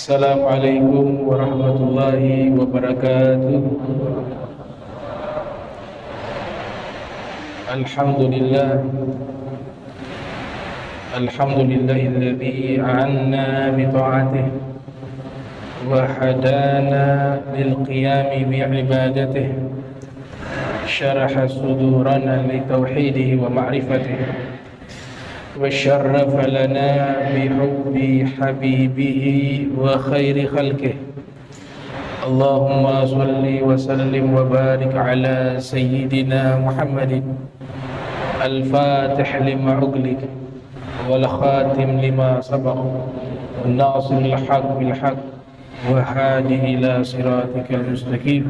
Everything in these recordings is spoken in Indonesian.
Assalamualaikum warahmatullahi wabarakatuh. Alhamdulillah Alhamdulillahilladzi a'anna bi ta'atihi wa hadana lil qiyami bi ibadatihi syaraha sudurana li tauhidihi wa ma'rifatihi وشرف لنا بحب حبيبه وخير خلقه اللهم صل وسلم وبارك على سيدنا محمد الفاتح لما أغلق والخاتم لما سبق والناصر الحق بالحق وهادي إلى صراطك المستقيم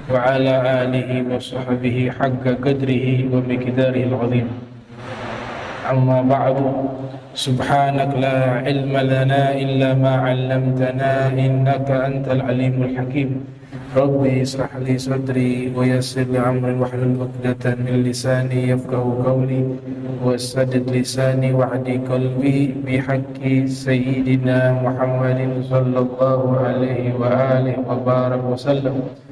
وعلى آله وصحبه حق قدره ومقداره العظيم. أما بعد سبحانك لا علم لنا إلا ما علمتنا إنك أنت العليم الحكيم ربي اشرح لي صدري ويسر لي أمري واحلل عقدة من لساني يفقهوا قولي وسدد لساني واهد قلبي بحق سيدنا محمد صلى الله عليه وآله وبارك وسلم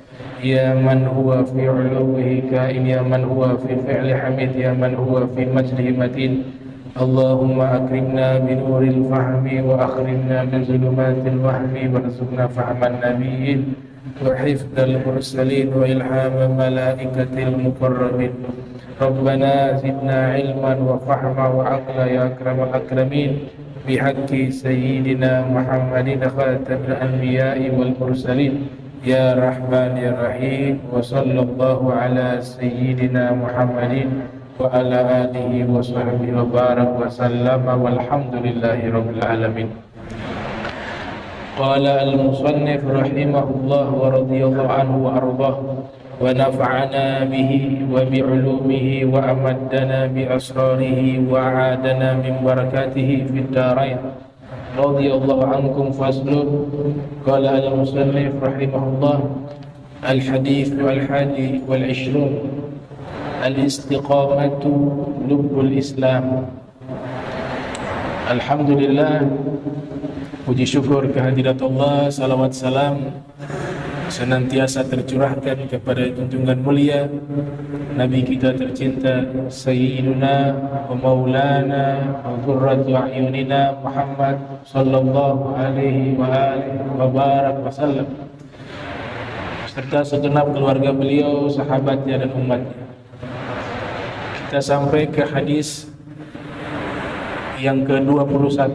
يا من هو في علوه كائن يا من هو في فعل حميد يا من هو في مجده متين اللهم أكرمنا بنور الفهم وأخرجنا من ظلمات الوهم وارزقنا فهم النبيين وحفظ المرسلين وإلهام ملائكة المقربين ربنا زدنا علما وفهما وعقلا يا أكرم الأكرمين بحق سيدنا محمد خاتم الأنبياء والمرسلين يا رحمن يا رحيم وصلى الله على سيدنا محمد وعلى آله وصحبه وبارك وسلم والحمد لله رب العالمين. قال المصنف رحمه الله ورضي الله عنه وأرضاه ونفعنا به وبعلومه وأمدنا بأسراره وأعادنا من بركاته في الدارين رضي الله عنكم. فصل. قال المصنف رحمه الله الحديث الحادي والعشرون الاستقامة لب الإسلام. Alhamdulillah, puji syukur kehadirat Allah, salawat salam senantiasa tercurahkan kepada junjungan mulia Nabi kita tercinta Sayyiduna wa Maulana wa Qurratu A'yunina Muhammad sallallahu alaihi wa alihi wa barak wa sallam, serta segenap keluarga beliau, sahabatnya dan umatnya. Kita sampai ke hadis yang ke-21.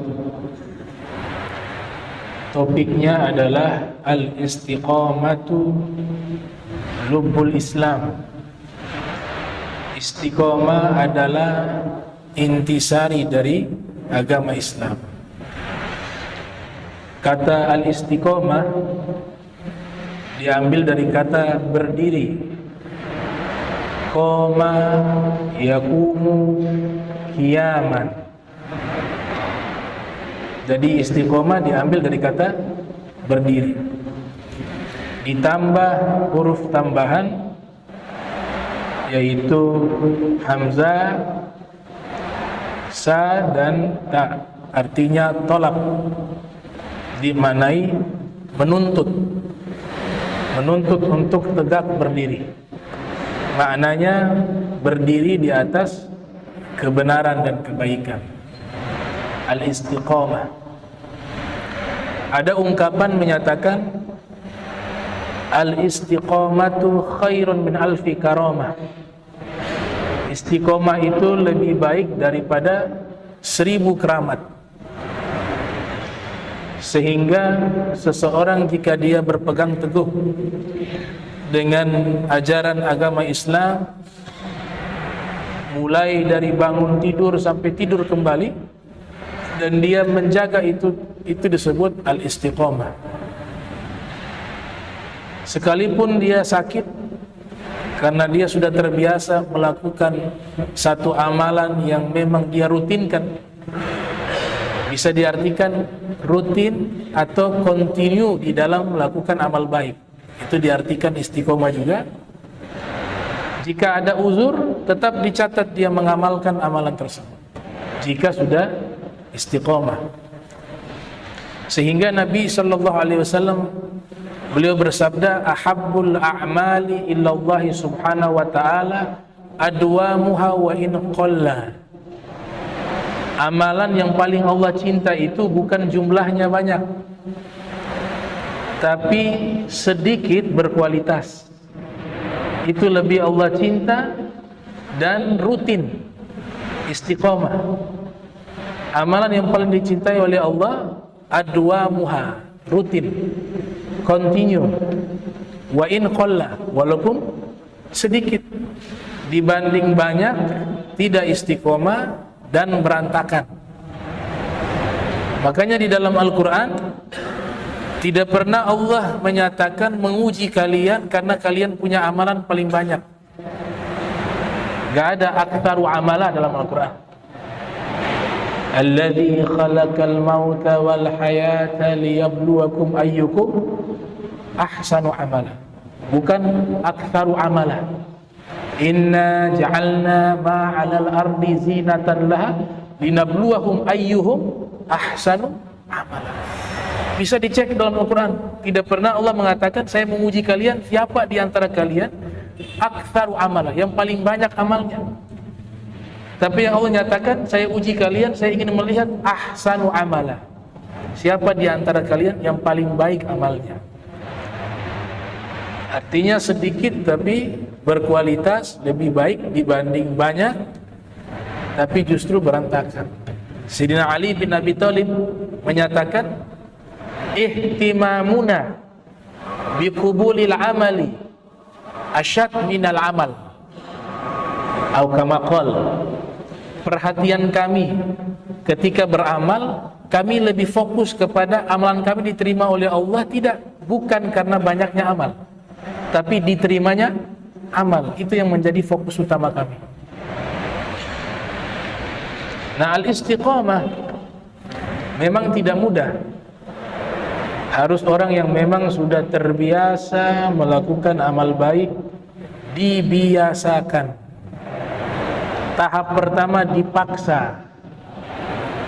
Topiknya adalah al-istiqamatu lubbul Islam. Istiqamah adalah intisari dari agama Islam. Kata al-istiqamah diambil dari kata berdiri. Qama yaqumu qiyaman. Jadi istiqomah diambil dari kata berdiri, ditambah huruf tambahan yaitu hamzah, sa dan ta, artinya tolak, dimanai menuntut untuk tegak berdiri. Maknanya berdiri di atas kebenaran dan kebaikan. Al-istiqamah. Ada ungkapan menyatakan al-istiqamatu khairun min alfi karamah. Istiqamah itu lebih baik daripada 1000 keramat. Sehingga seseorang jika dia berpegang teguh dengan ajaran agama Islam, mulai dari bangun tidur sampai tidur kembali, dan dia menjaga itu disebut al-istiqamah. Sekalipun dia sakit, karena dia sudah terbiasa melakukan satu amalan yang memang dia rutinkan, bisa diartikan rutin atau continue di dalam melakukan amal baik, itu diartikan istiqomah juga. Jika ada uzur, tetap dicatat dia mengamalkan amalan tersebut jika sudah istiqomah. Sehingga Nabi sallallahu alaihi wasallam beliau bersabda, ahabbul a'mali illallahi subhanahu wa ta'ala adwamuha wa in qalla. Amalan yang paling Allah cinta itu bukan jumlahnya banyak, tapi sedikit berkualitas. Itu lebih Allah cinta, dan rutin, istiqomah. Amalan yang paling dicintai oleh Allah adwamuha, rutin, continue, wa in qalla, walaupun sedikit, dibanding banyak tidak istiqomah dan berantakan. Makanya di dalam Al-Quran tidak pernah Allah menyatakan menguji kalian karena kalian punya amalan paling banyak. Gak ada aktsaru amala dalam Al-Quran. Alladzi khalaqal mauta wal hayata liyabluwakum ayyukum ahsanu amala. Bukan aktsaru amala. Inna ja'alna ma 'alal ardi zinatan laha linabluwahum ayyuhum ahsanu amala. Bisa dicek dalam Al-Quran. Tidak pernah Allah mengatakan saya menguji kalian siapa di antara kalian aktsaru amala, yang paling banyak amalnya. Tapi yang Allah nyatakan saya uji kalian, saya ingin melihat ahsanu amala, siapa di antara kalian yang paling baik amalnya. Artinya sedikit tapi berkualitas, lebih baik dibanding banyak tapi justru berantakan. Sayyidina Ali bin Abi Thalib menyatakan, ihtimamuna biqubulil amali asyad minal amal, atau kama qala, perhatian kami ketika beramal, kami lebih fokus kepada amalan kami diterima oleh Allah, bukan karena banyaknya amal, tapi diterimanya amal. Itu yang menjadi fokus utama kami. Nah, al-istiqamah memang tidak mudah. Harus orang yang memang sudah terbiasa melakukan amal baik, dibiasakan. Tahap pertama dipaksa.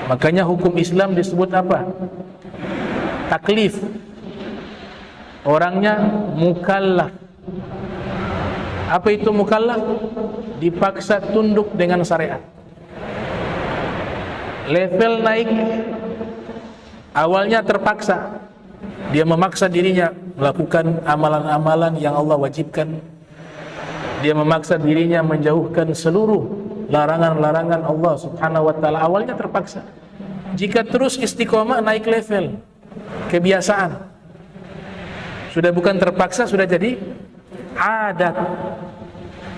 Makanya hukum Islam disebut apa? Taklif. Orangnya mukallaf. Apa itu mukallaf? Dipaksa tunduk dengan syariat. Level naik. Awalnya terpaksa. Dia memaksa dirinya melakukan amalan-amalan yang Allah wajibkan. Dia memaksa dirinya menjauhkan seluruh larangan-larangan Allah subhanahu wa ta'ala. Awalnya terpaksa. Jika terus istiqomah, naik level, kebiasaan. Sudah bukan terpaksa, sudah jadi adat,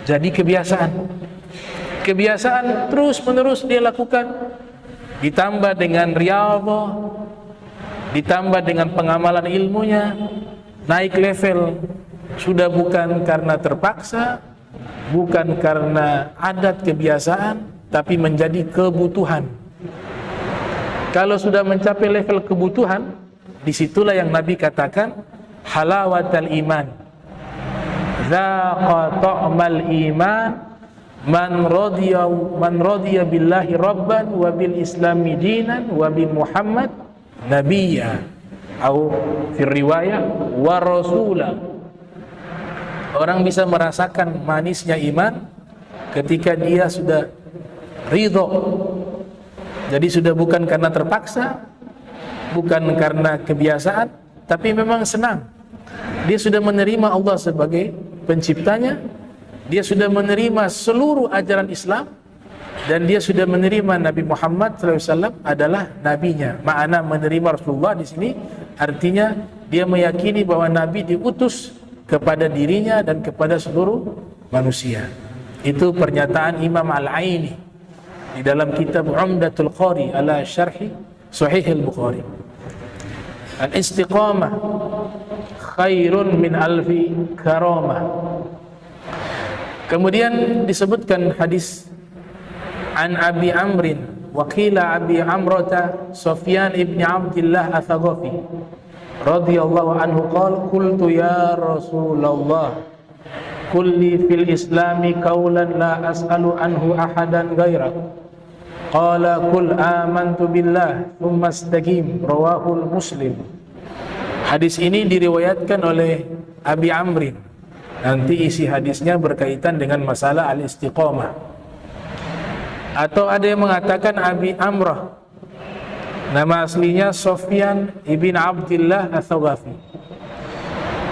jadi kebiasaan. Kebiasaan terus menerus dia lakukan, ditambah dengan riyadhah, ditambah dengan pengamalan ilmunya, naik level. Sudah bukan karena terpaksa, bukan karena adat kebiasaan, tapi menjadi kebutuhan. Kalau sudah mencapai level kebutuhan, disitulah yang Nabi katakan halawatal iman, dzaqa ta'mal iman, man radiya billahi rabban wa bil islami dinan wa bi Muhammad nabiyya, atau fi riwayah wa rasula. Orang bisa merasakan manisnya iman ketika dia sudah ridho. Jadi sudah bukan karena terpaksa, bukan karena kebiasaan, tapi memang senang. Dia sudah menerima Allah sebagai penciptanya, dia sudah menerima seluruh ajaran Islam, dan dia sudah menerima Nabi Muhammad SAW adalah nabinya. Makna menerima Rasulullah di sini artinya dia meyakini bahwa Nabi diutus kepada dirinya dan kepada seluruh manusia. Itu pernyataan Imam Al-Aini di dalam kitab Umdatul Qari ala Syarhi Sahih Al-Bukhari. Al-istiqamah khairun min alfi karamah. Kemudian disebutkan hadis an Abi Amrin wa qila Abi Amrata Sufyan ibn Abdullah Ats-Tsaqafi radhiyallahu anhu qala qultu ya Rasulullah kulli fil islami qawlan la as'alu anhu ahadan ghairak qala qul amantu billah tsumma istaqim, rawahul Muslim. Hadis ini diriwayatkan oleh Abi Amrin. Nanti isi hadisnya berkaitan dengan masalah al-istiqamah. Atau ada yang mengatakan Abi Amrah, nama aslinya Sofyan ibn Abdillah Ats-Tsawafi.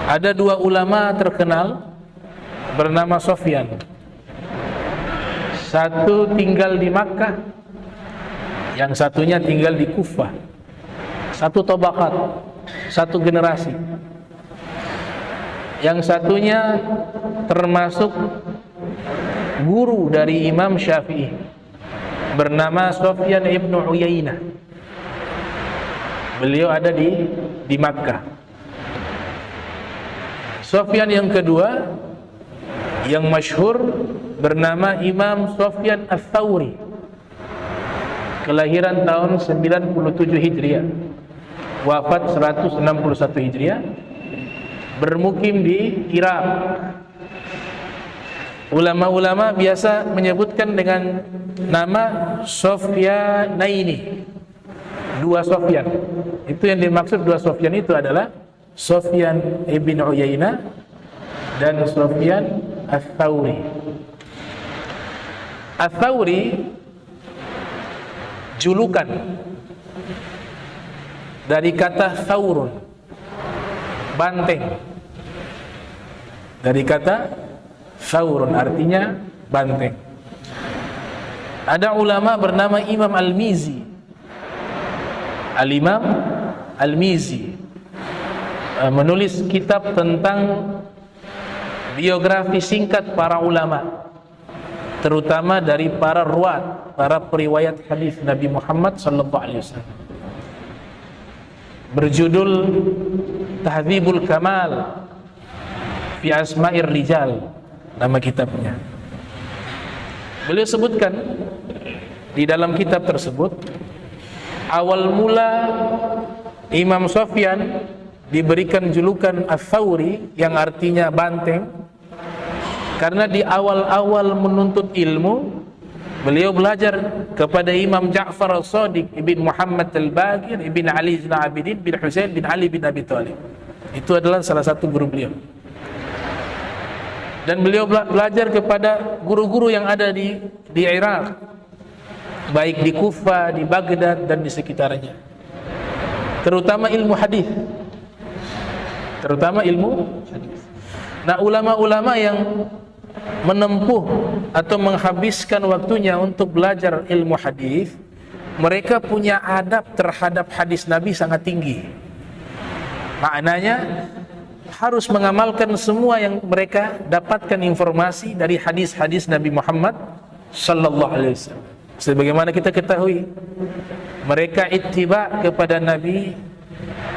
Ada dua ulama terkenal bernama Sofyan. Satu tinggal di Makkah, yang satunya tinggal di Kufah. Satu tabaqat, satu generasi. Yang satunya termasuk guru dari Imam Syafi'i, bernama Sufyan ibn Uyainah. Beliau ada di Makkah. Sufyan yang kedua yang masyhur bernama Imam Sufyan Ats-Tsauri, kelahiran tahun 97 Hijriah, wafat 161 Hijriah, bermukim di Irak. Ulama-ulama biasa menyebutkan dengan nama Sofyanaini, dua Sofyan. Itu yang dimaksud dua Sofyan itu adalah Sufyan ibn Uyainah dan Sufyan Ats-Tsauri. Ats-Tsauri julukan dari kata tsaurun, banteng. Dari kata tsaurun artinya banteng. Ada ulama bernama Imam Al-Mizi. Al-Imam Al-Mizi menulis kitab tentang biografi singkat para ulama, terutama dari para ruwat, para periwayat hadis Nabi Muhammad sallallahu alaihi wasallam. Berjudul Tahdzibul Kamal fi Asma'ir Rijal, nama kitabnya. Beliau sebutkan di dalam kitab tersebut, awal mula Imam Sufyan diberikan julukan Ats-Tsauri yang artinya banteng karena di awal-awal menuntut ilmu beliau belajar kepada Imam Ja'far As-Shadiq ibn Muhammad Al-Baqir ibn Ali bin Abidin bin Husain bin Ali bin Abi Thalib. Itu adalah salah satu guru beliau. Dan beliau belajar kepada guru-guru yang ada di Irak, baik di Kufah, di Baghdad dan di sekitarnya. Terutama ilmu hadis. Nah, ulama-ulama yang menempuh atau menghabiskan waktunya untuk belajar ilmu hadis, mereka punya adab terhadap hadis Nabi sangat tinggi. Maknanya harus mengamalkan semua yang mereka dapatkan informasi dari hadis-hadis Nabi Muhammad sallallahu alaihi wasallam. Sebagaimana kita ketahui, mereka ittiba kepada Nabi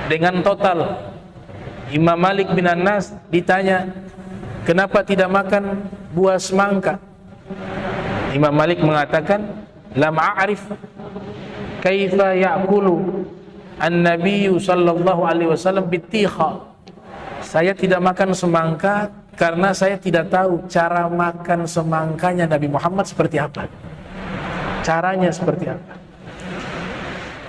dengan total. Imam Malik bin Anas ditanya, kenapa tidak makan buah semangka? Imam Malik mengatakan, lam a'rif kaifa ya'kulu an-nabiyyu sallallahu alaihi wasallam bitikha. Saya tidak makan semangka karena saya tidak tahu cara makan semangkanya Nabi Muhammad seperti apa. Caranya seperti apa.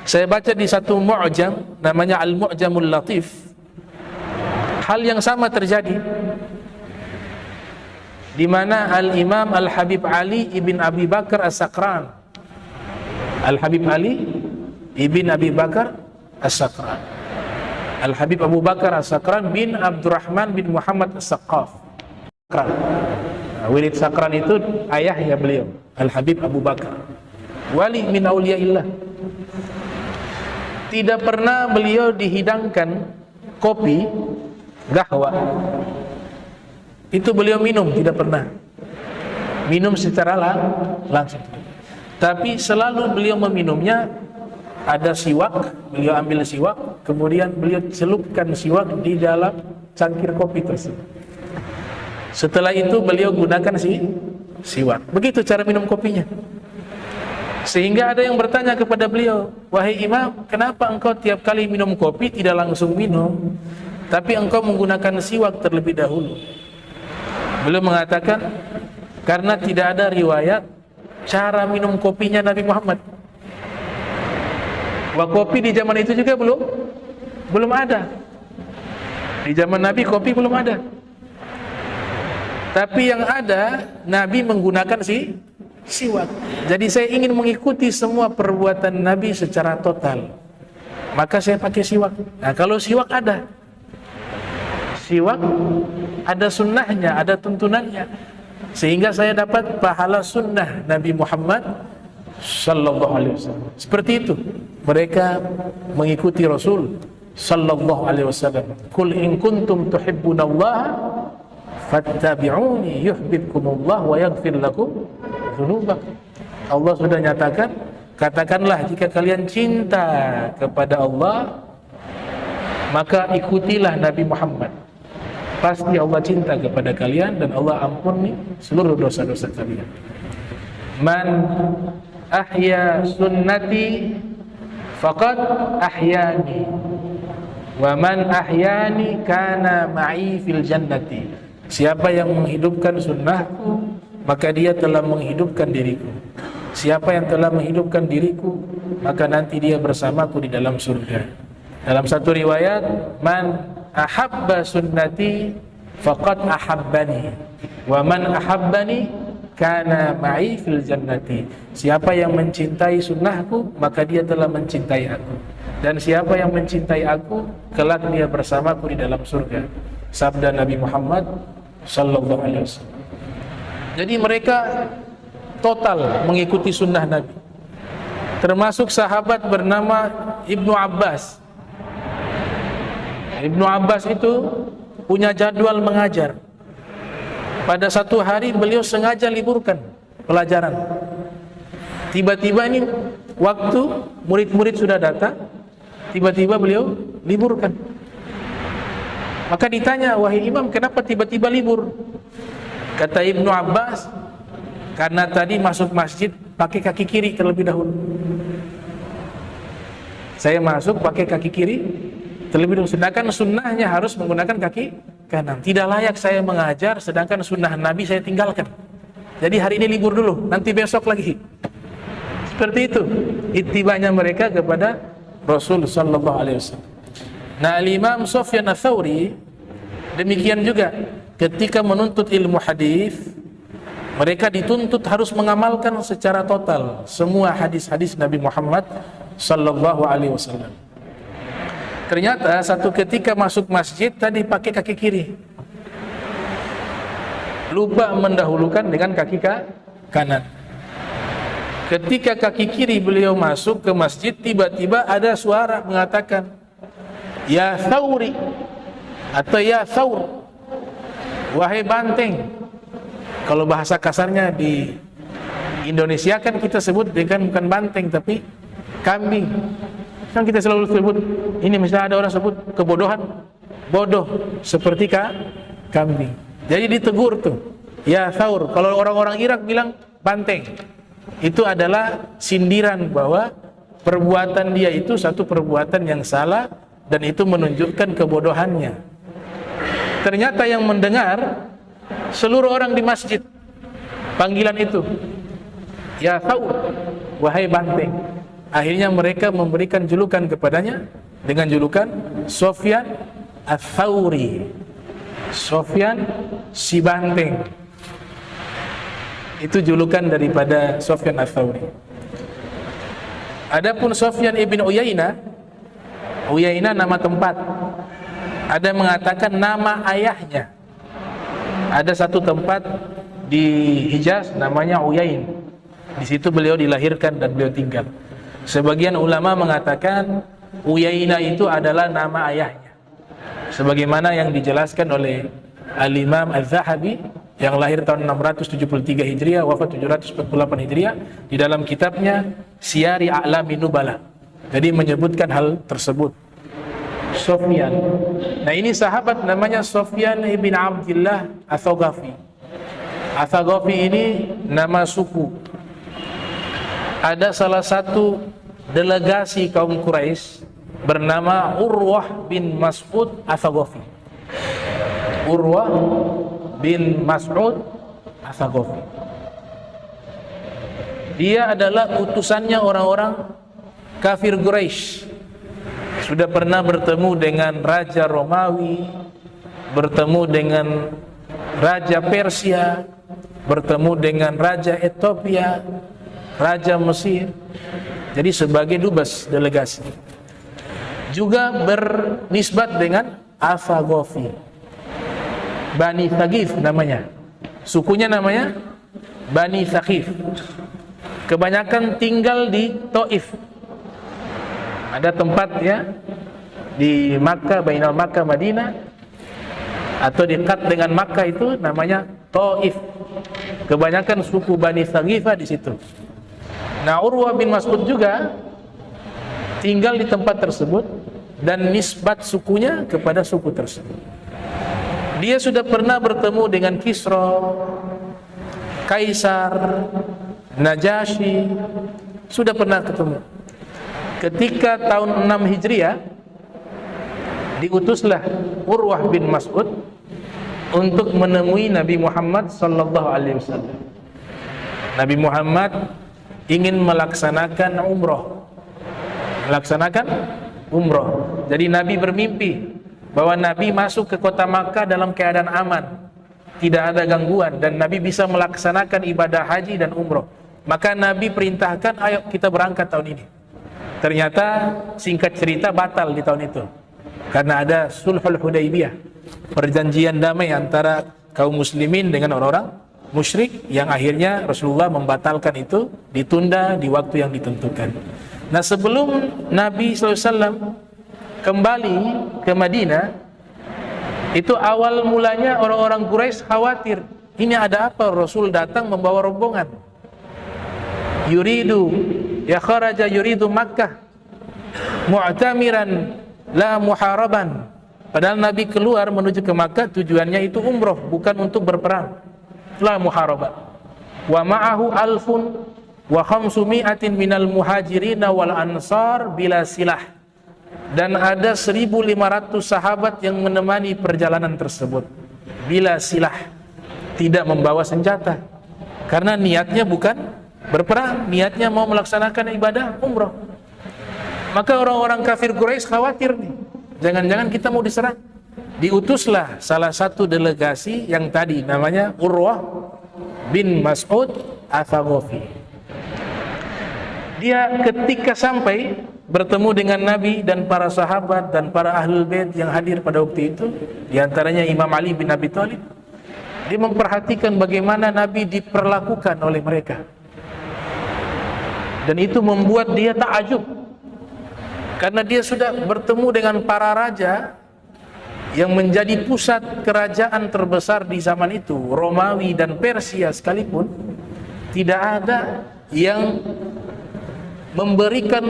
Saya baca di satu mu'jam namanya Al-Mu'jamul Latif. Hal yang sama terjadi di mana Al-Imam Al-Habib Ali ibn Abi Bakar As-Sakran. Al-Habib Ali ibn Abi Bakar As-Sakran. Al-Habib Abu Bakar As-Sakran bin Abdurrahman bin Muhammad As-Saqqaf. Wirid Sakran itu ayahnya beliau, Al-Habib Abu Bakar, wali min auliyaillah. Tidak pernah beliau dihidangkan kopi, gahwa, itu beliau minum, tidak pernah minum secara langsung. Tapi selalu beliau meminumnya, ada siwak, beliau ambil siwak, kemudian beliau celupkan siwak di dalam cangkir kopi tersebut. Setelah itu beliau gunakan siwak. Begitu cara minum kopinya. Sehingga ada yang bertanya kepada beliau, wahai Imam, kenapa engkau tiap kali minum kopi tidak langsung minum, tapi engkau menggunakan siwak terlebih dahulu? Beliau mengatakan, karena tidak ada riwayat cara minum kopinya Nabi Muhammad. Wah, kopi di zaman itu juga belum ada. Di zaman Nabi kopi belum ada. Tapi yang ada, Nabi menggunakan siwak. Jadi saya ingin mengikuti semua perbuatan Nabi secara total. Maka saya pakai siwak. Nah, kalau siwak ada sunnahnya, ada tuntunannya, sehingga saya dapat pahala sunnah Nabi Muhammad sallallahu alaihi wasallam. Seperti itu mereka mengikuti Rasul sallallahu alaihi wasallam. Qul in kuntum tuhibbunallaha fattabi'uni yuhibbukumullah wa yaghfir lakum dzunubakum. Allah sudah nyatakan, katakanlah jika kalian cinta kepada Allah, maka ikutilah Nabi Muhammad. Pasti Allah cinta kepada kalian dan Allah ampuni seluruh dosa-dosa kalian. Man ahya sunnati faqad ahyani wa man ahyani kana ma'i fil jannati. Siapa yang menghidupkan sunnahku, maka dia telah menghidupkan diriku. Siapa yang telah menghidupkan diriku, maka nanti dia bersamaku di dalam surga. Dalam satu riwayat, man ahabba sunnati faqad ahabbani wa man ahabbani kana ma'i fil jannati. Siapa yang mencintai sunnahku, maka dia telah mencintai aku. Dan siapa yang mencintai aku, kelak dia bersamaku di dalam surga. Sabda Nabi Muhammad sallallahu alaihi wasallam. Jadi mereka total mengikuti sunnah Nabi. Termasuk sahabat bernama Ibnu Abbas. Ibnu Abbas itu punya jadwal mengajar. Pada satu hari beliau sengaja liburkan pelajaran. Tiba-tiba ini waktu murid-murid sudah datang, tiba-tiba beliau liburkan. Maka ditanya, wahai imam, kenapa tiba-tiba libur? Kata Ibnu Abbas, karena tadi masuk masjid pakai kaki kiri terlebih dahulu. Saya masuk pakai kaki kiri terlebih dahulu, sedangkan sunnahnya harus menggunakan kaki kanan. Tidak layak saya mengajar sedangkan sunnah Nabi saya tinggalkan. Jadi hari ini libur dulu, nanti besok lagi. Seperti itu ittibanya mereka kepada Rasul sallallahu alaihi wasallam. Nah, Imam Sufyan Ats-Tsauri demikian juga ketika menuntut ilmu hadis, mereka dituntut harus mengamalkan secara total semua hadis-hadis Nabi Muhammad sallallahu alaihi wasallam. Ternyata satu ketika masuk masjid tadi pakai kaki kiri, lupa mendahulukan dengan kaki kanan. Ketika kaki kiri beliau masuk ke masjid, tiba-tiba ada suara mengatakan, ya Tsauri atau ya Tsaur, wahai banteng. Kalau bahasa kasarnya di Indonesia kan kita sebut dengan bukan banteng tapi kambing. Kan kita selalu sebut ini, misalnya ada orang sebut kebodohan, bodoh seperti kambing. Jadi ditegur tuh, ya Tsaur. Kalau orang-orang Irak bilang banteng, itu adalah sindiran bahwa perbuatan dia itu satu perbuatan yang salah dan itu menunjukkan kebodohannya. Ternyata yang mendengar seluruh orang di masjid panggilan itu, ya Tsaur, wahai banteng. Akhirnya mereka memberikan julukan kepadanya dengan julukan Sufyan Ats-Tsauri, Sufyan si banteng. Itu julukan daripada Sufyan Ats-Tsauri. Adapun Sufyan ibn Uyainah nama tempat. Ada mengatakan nama ayahnya. Ada satu tempat di Hijaz namanya Uyain. Di situ beliau dilahirkan dan beliau tinggal. Sebagian ulama mengatakan Uyainah itu adalah nama ayahnya. Sebagaimana yang dijelaskan oleh Al-Imam Az-Zahabi yang lahir tahun 673 Hijriah, wafat 748 Hijriah, di dalam kitabnya Siyari A'lamin Nubala. Jadi menyebutkan hal tersebut. Sufyan. Nah, ini sahabat namanya Sufyan ibn Abdullah Ats-Tsaqafi. Ats-Tsaqafi ini nama suku. Ada salah satu delegasi kaum Quraisy bernama Urwah bin Mas'ud Ats-Tsaqafi. Urwah bin Mas'ud Ats-Tsaqafi. Dia adalah utusannya orang-orang kafir Quraisy. Sudah pernah bertemu dengan Raja Romawi, bertemu dengan Raja Persia, bertemu dengan Raja Ethiopia, Raja Mesir. Jadi sebagai dubes delegasi. Juga bernisbat dengan Afagofi, Bani Thaqif namanya. Sukunya namanya Bani Thaqif. Kebanyakan tinggal di Taif. Ada tempat ya di Makkah, Bainal Makkah Madinah, atau dekat dengan Makkah itu namanya Taif. Kebanyakan suku Bani Thaqifah di situ. Nah, Urwah bin Mas'ud juga tinggal di tempat tersebut dan nisbat sukunya kepada suku tersebut. Dia sudah pernah bertemu dengan Kisra, Kaisar, Najasyi, sudah pernah ketemu. Ketika tahun 6 Hijriah diutuslah Urwah bin Mas'ud untuk menemui Nabi Muhammad sallallahu alaihi wasallam. Nabi Muhammad ingin melaksanakan umroh. Jadi Nabi bermimpi bahwa Nabi masuk ke kota Makkah dalam keadaan aman, tidak ada gangguan, dan Nabi bisa melaksanakan ibadah haji dan umroh. Maka Nabi perintahkan, ayo kita berangkat tahun ini. Ternyata singkat cerita batal di tahun itu, karena ada Sulhul Hudaybiyah, perjanjian damai antara kaum muslimin dengan orang-orang musyrik, yang akhirnya Rasulullah membatalkan itu, ditunda di waktu yang ditentukan. Nah, sebelum Nabi SAW kembali ke Madinah, itu awal mulanya orang-orang Quraisy khawatir, ini ada apa Rasul datang membawa rombongan? Kharaja yuridu Makkah mu'tamiran la muharaban. Padahal Nabi keluar menuju ke Makkah tujuannya itu umroh, bukan untuk berperang. La muharaban. Wa ma'ahu alfun wa khamsumi'atin minal muhajirin wal ansar bila silah. Dan ada 1.500 sahabat yang menemani perjalanan tersebut bila silah, tidak membawa senjata, karena niatnya bukan berperang, niatnya mau melaksanakan ibadah umroh. Maka orang-orang kafir Quraisy khawatir nih, jangan-jangan kita mau diserang. Diutuslah salah satu delegasi yang tadi namanya Urwah bin Mas'ud Athaqafi. Dia ketika sampai bertemu dengan Nabi dan para sahabat dan para ahlul bait yang hadir pada waktu itu, diantaranya Imam Ali bin Abi Thalib, dia memperhatikan bagaimana Nabi diperlakukan oleh mereka. Dan itu membuat dia takjub, karena dia sudah bertemu dengan para raja yang menjadi pusat kerajaan terbesar di zaman itu, Romawi dan Persia sekalipun, tidak ada yang memberikan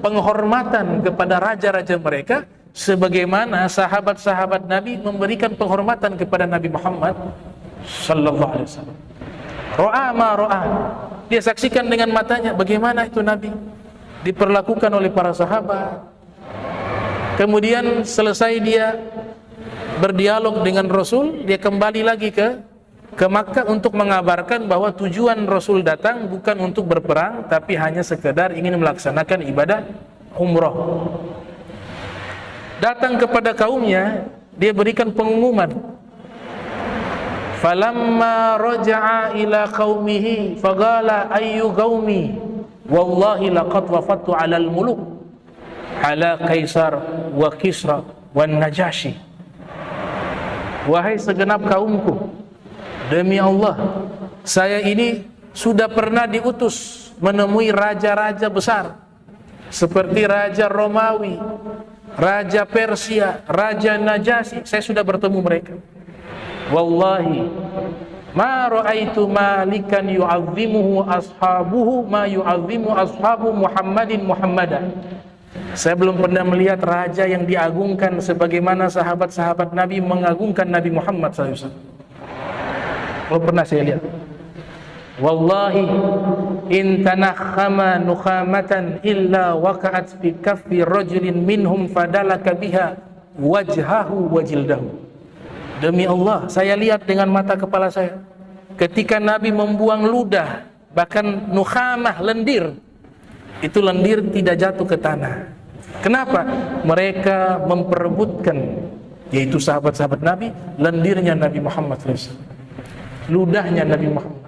penghormatan kepada raja-raja mereka sebagaimana sahabat-sahabat Nabi memberikan penghormatan kepada Nabi Muhammad sallallahu alaihi wasallam. Ro'a ma ro'a. Dia saksikan dengan matanya bagaimana itu Nabi diperlakukan oleh para sahabat. Kemudian selesai dia berdialog dengan Rasul, dia kembali lagi ke Makkah untuk mengabarkan bahwa tujuan Rasul datang bukan untuk berperang, tapi hanya sekedar ingin melaksanakan ibadah umroh. Datang kepada kaumnya, dia berikan pengumuman. Falamma raja'a ila qaumihi faqala ayyu qaumi wallahi laqad wafattu 'alal muluk ala Kaisar wa Kisra wan Najasyi. Wahai segenap kaumku, demi Allah, saya ini sudah pernah diutus menemui raja-raja besar seperti Raja Romawi, Raja Persia, Raja Najasyi. Saya sudah bertemu mereka. Wallahi ma ra'aitu malikan yu'azzimuhu ashabuhu ma yu'azzimu ashabu Muhammadin Muhammadan. Saya belum pernah melihat raja yang diagungkan sebagaimana sahabat-sahabat Nabi mengagungkan Nabi Muhammad SAW. Belum pernah saya lihat. Wallahi in tanakhama nukhamatan illa waqa'at fi kaffi rajulin minhum fadalaka biha wajhahu wa jildahu. Demi Allah, saya lihat dengan mata kepala saya ketika Nabi membuang ludah bahkan nukhamah, lendir. Itu lendir tidak jatuh ke tanah. Kenapa? Mereka memperebutkan, yaitu sahabat-sahabat Nabi, lendirnya Nabi Muhammad SAW, ludahnya Nabi Muhammad.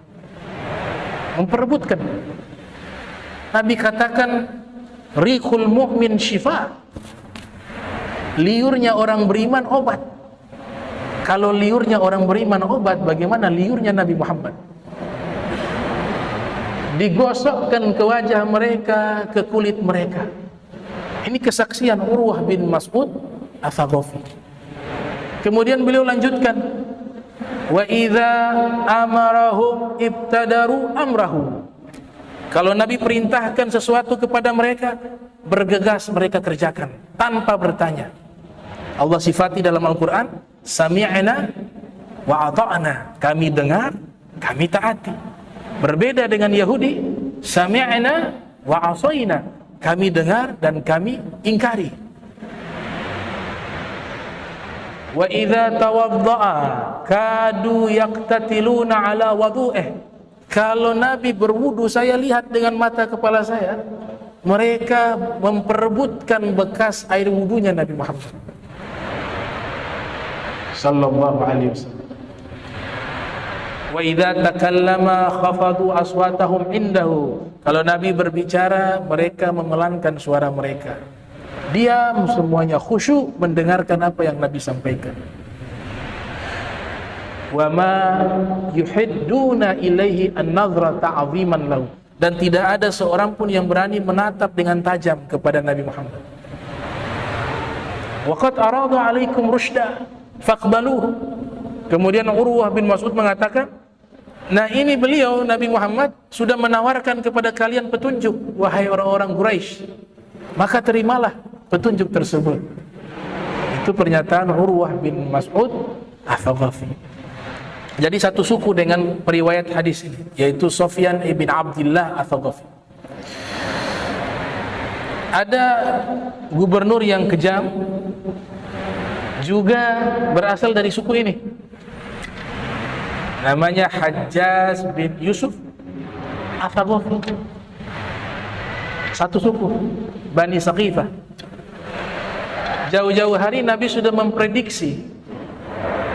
Memperebutkan. Nabi katakan, riqul mu'min syifa. Liurnya orang beriman obat. Kalau liurnya orang beriman obat, bagaimana liurnya Nabi Muhammad? Digosokkan ke wajah mereka, ke kulit mereka. Ini kesaksian Urwah bin Mas'ud Ats-Tsaqafi. Kemudian beliau lanjutkan, wa idza amarahum ibtadaru amrahu. Kalau Nabi perintahkan sesuatu kepada mereka, bergegas mereka kerjakan tanpa bertanya. Allah sifati dalam Al-Quran, sami'na wa ata'na. Kami dengar, kami taati. Berbeda dengan Yahudi, sami'na wa asayna. Kami dengar dan kami ingkari. Wa idza tawadda'a kadu yaqtatiluna ala wudu'ih. Kalau Nabi berwudu, saya lihat dengan mata kepala saya, mereka memperebutkan bekas air wudunya Nabi Muhammad sallallahu alaihi wasallam. Wa idza takallama khafadu aswatahum indahu. Kalau Nabi berbicara, mereka memelankan suara mereka. Diam semuanya, khusyuk mendengarkan apa yang Nabi sampaikan. Wa ma yuhidduna ilaihi an-nazra ta'ziman lahu. Dan tidak ada seorang pun yang berani menatap dengan tajam kepada Nabi Muhammad. Wa qad arada 'alaikum rusyda faqbaluhu. Kemudian Urwah bin Mas'ud mengatakan, nah ini beliau Nabi Muhammad sudah menawarkan kepada kalian petunjuk, wahai orang-orang Quraisy, maka terimalah petunjuk tersebut. Itu pernyataan Urwah bin Mas'ud Ats-Tsaqafi. Jadi satu suku dengan periwayat hadis ini, yaitu Sufyan ibn Abdullah Ats-Tsaqafi. Ada gubernur yang kejam, juga berasal dari suku ini. Namanya Hajjaj bin Yusuf Ats-Tsaqafi. Satu suku, Bani Saqifah. Jauh-jauh hari Nabi sudah memprediksi,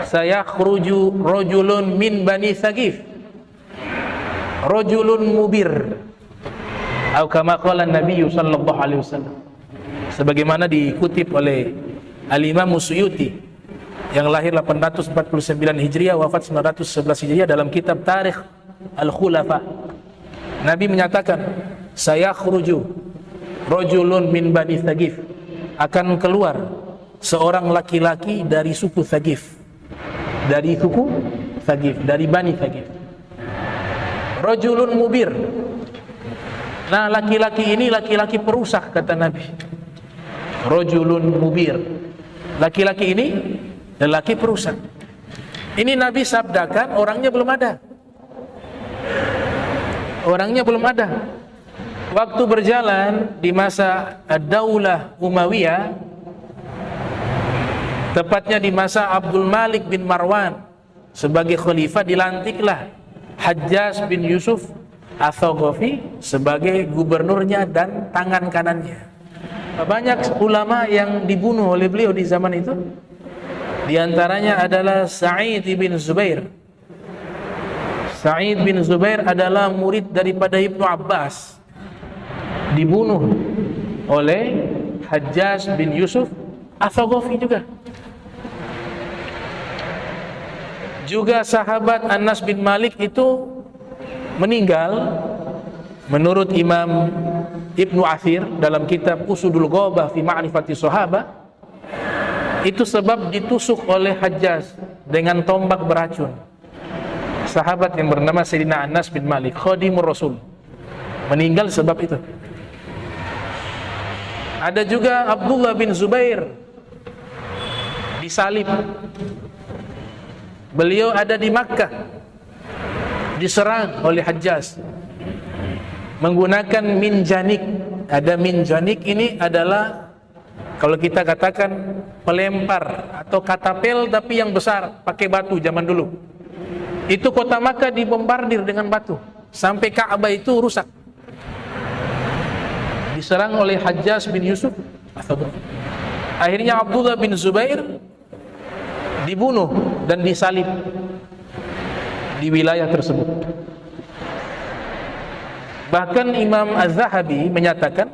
sayakhruju rajulun min Bani Saqif, rajulun mubir, atau kama qala Nabi sallallahu alaihi wasallam, sebagaimana dikutip oleh Al-Imam Suyuti yang lahir 849 Hijriah, wafat 911 Hijriah, dalam kitab Tarikh Al-Khulafa. Nabi menyatakan, sayakhruju rajulun min Bani Saqif, akan keluar seorang laki-laki dari suku Saqif, dari suku Saqif, dari Bani Saqif. Rajulun mubir. Nah, laki-laki ini laki-laki perusak, kata Nabi. Rajulun mubir. Laki-laki ini lelaki perusak. Ini Nabi sabdakan, orangnya belum ada. Orangnya belum ada. Waktu berjalan di masa Ad-Daulah Umayyah, tepatnya di masa Abdul Malik bin Marwan sebagai khalifah, dilantiklah Hajjaj bin Yusuf Ats-Tsaqafi sebagai gubernurnya dan tangan kanannya. Banyak ulama yang dibunuh oleh beliau di zaman itu. Di antaranya adalah Sa'id bin Zubair. Sa'id bin Zubair adalah murid daripada Ibnu Abbas, dibunuh oleh Hajjaj bin Yusuf Ats-Tsaqafi juga. Juga sahabat Anas bin Malik itu meninggal menurut Imam Ibnu Athir dalam kitab Usudul Ghabah fi Ma'rifati Sahabah. Itu sebab ditusuk oleh Hajjaj dengan tombak beracun. Sahabat yang bernama Sayyidina Anas bin Malik, khadimur Rasul, meninggal sebab itu. Ada juga Abdullah bin Zubair disalib. Beliau ada di Makkah, diserang oleh Hajjaj menggunakan minjanik. Ada minjanik, ini adalah kalau kita katakan pelempar atau katapel tapi yang besar, pakai batu zaman dulu. Itu kota Makkah dibombardir dengan batu sampai Ka'bah itu rusak. Diserang oleh Hajjaj bin Yusuf. Akhirnya Abdullah bin Zubair dibunuh dan disalib di wilayah tersebut. Bahkan Imam Az-Zahabi menyatakan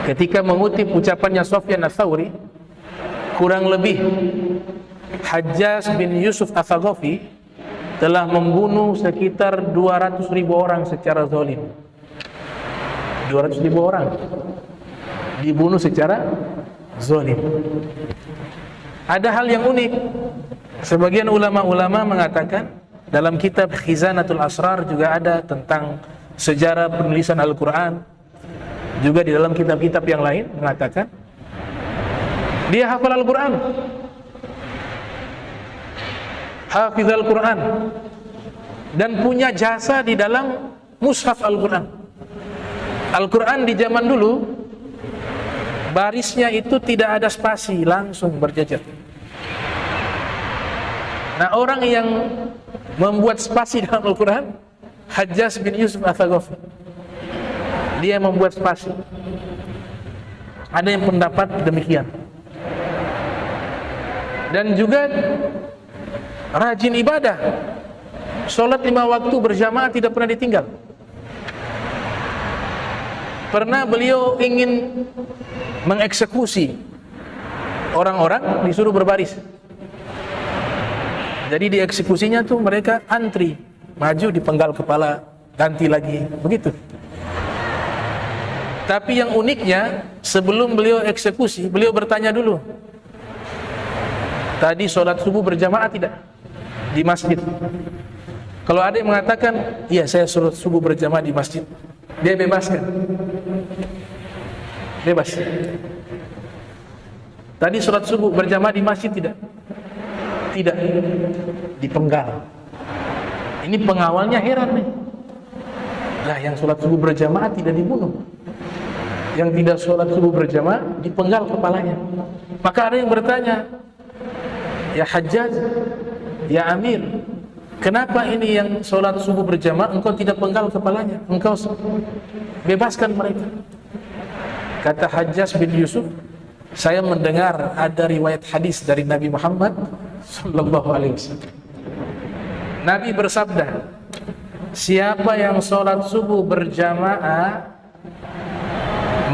ketika mengutip ucapannya Sufyan Ats-Tsauri, kurang lebih Hajjaj bin Yusuf Ats-Tsaqafi telah membunuh sekitar 200.000 orang secara zalim. 200.000 orang dibunuh secara zalim. Ada hal yang unik. Sebagian ulama-ulama mengatakan dalam kitab Khizanatul Asrar juga ada tentang sejarah penulisan Al-Quran. Juga di dalam kitab-kitab yang lain mengatakan dia hafal Al-Quran, hafiz Al-Quran, dan punya jasa di dalam mushaf Al-Quran. Al-Quran di zaman dulu barisnya itu tidak ada spasi, langsung berjajar. Nah, orang yang membuat spasi dalam Al-Quran, Hajjaj bin Yusuf Ats-Tsaqafi, dia membuat spasi. Ada yang pendapat demikian. Dan juga rajin ibadah, sholat 5 waktu berjamaah tidak pernah ditinggal. Pernah beliau ingin mengeksekusi orang-orang, disuruh berbaris. Jadi dieksekusinya tuh mereka antri, maju dipenggal kepala, ganti lagi, begitu. Tapi yang uniknya, sebelum beliau eksekusi, beliau bertanya dulu, tadi sholat subuh berjamaah tidak? Di masjid. Kalau ada yang mengatakan, iya saya sholat subuh berjamaah di masjid, dia bebaskan. Bebas. Tadi sholat subuh berjamaah di masjid tidak? Tidak. Dipenggal. Ini pengawalnya heran nih. Lah yang sholat subuh berjamaah tidak dibunuh, yang tidak sholat subuh berjamaah dipenggal kepalanya. Maka ada yang bertanya, ya Hajjaj, ya Amir, kenapa ini yang sholat subuh berjamaah engkau tidak penggal kepalanya, engkau bebaskan mereka? Kata Hajjaj bin Yusuf, saya mendengar ada riwayat hadis dari Nabi Muhammad sallallahu alaihi wasallam. Nabi bersabda, siapa yang sholat subuh berjamaah,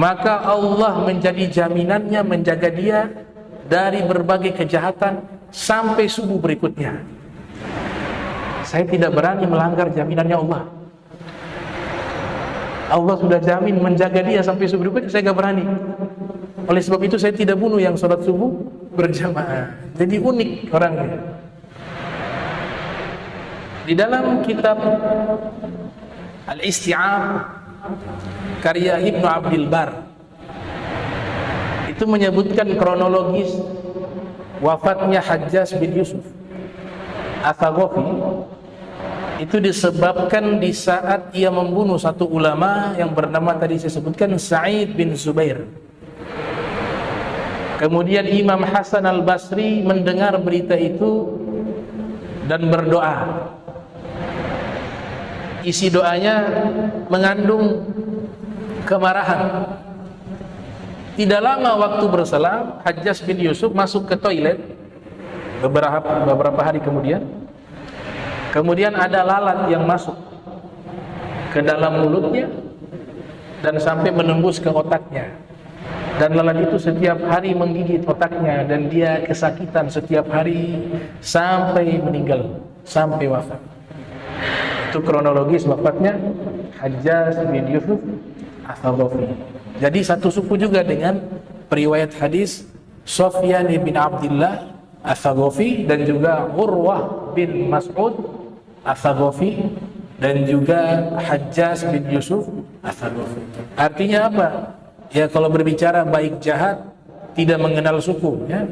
maka Allah menjadi jaminannya menjaga dia dari berbagai kejahatan sampai subuh berikutnya. Saya tidak berani melanggar jaminannya Allah. Allah sudah jamin menjaga dia sampai subuh berikutnya, saya tidak berani. Oleh sebab itu saya tidak bunuh yang sholat subuh berjamaah. Jadi unik orangnya. Di dalam kitab Al-Isti'ab karya Ibnu Abdul Bar itu menyebutkan kronologis wafatnya Hajjaj bin Yusuf Ats-Tsaqafi itu disebabkan di saat ia membunuh satu ulama yang bernama tadi saya sebutkan Sa'id bin Zubair. Kemudian Imam Hasan Al-Basri mendengar berita itu dan berdoa. Isi doanya mengandung kemarahan. Tidak lama waktu berselang, Hajjaj bin Yusuf masuk ke toilet beberapa hari kemudian. Kemudian ada lalat yang masuk ke dalam mulutnya dan sampai menembus ke otaknya. Dan lalat itu setiap hari menggigit otaknya dan dia kesakitan setiap hari sampai meninggal, sampai wafat. Itu kronologis wafatnya Hajjaj bin Yusuf Ats-Tsaqafi. Jadi satu suku juga dengan periwayat hadis Sufyan bin Abdullah Ats-Tsaqafi dan juga Urwah bin Mas'ud Ats-Tsaqafi dan juga Hajjaj bin Yusuf Ats-Tsaqafi. Artinya apa? Ya kalau berbicara baik jahat tidak mengenal suku, ya.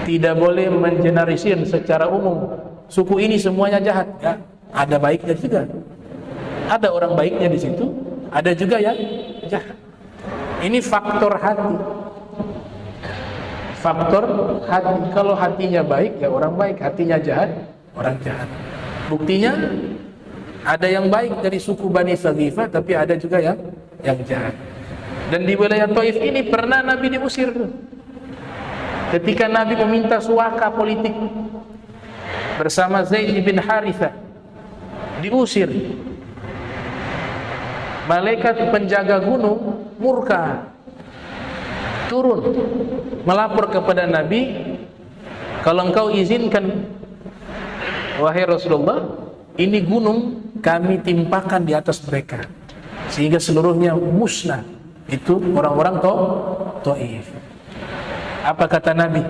Tidak boleh mengeneralisir secara umum. Suku ini semuanya jahat, ya. Ada baiknya juga. Ada orang baiknya di situ, ada juga yang jahat. Ini faktor hati. Faktor hati. Kalau hatinya baik, ya orang baik. Hatinya jahat, orang jahat. Buktinya Ada yang baik dari suku Bani Saghifah, tapi ada juga yang jahat. Dan di wilayah Taif ini pernah Nabi diusir. Ketika Nabi meminta suaka politik bersama Zaid bin Harithah, diusir. Malaikat penjaga gunung murka, turun melapor kepada Nabi, kalau engkau izinkan wahai Rasulullah, ini gunung kami timpakan di atas mereka sehingga seluruhnya musnah. Itu orang-orang Taif. Apa kata Nabi?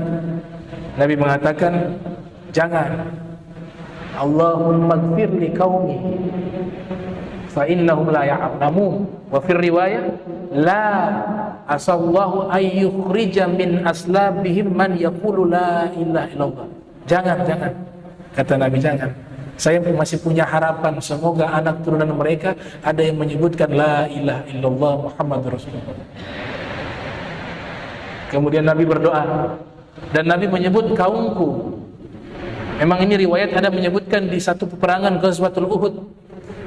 Nabi mengatakan, jangan. Allahumma ighfir li qaumi fa innahum la ya'lamun. Wa fi riwayah, la asallahu ay yukhrija min aslabihim man yaqulu la ilaha illallah. Jangan. Kata Nabi, jangan. Saya masih punya harapan, semoga anak turunan mereka ada yang menyebutkan la ilaha illallah Muhammadur Rasulullah. Kemudian Nabi berdoa, dan Nabi menyebut kaumku. Memang ini riwayat ada menyebutkan di satu peperangan Ghazwatul Uhud,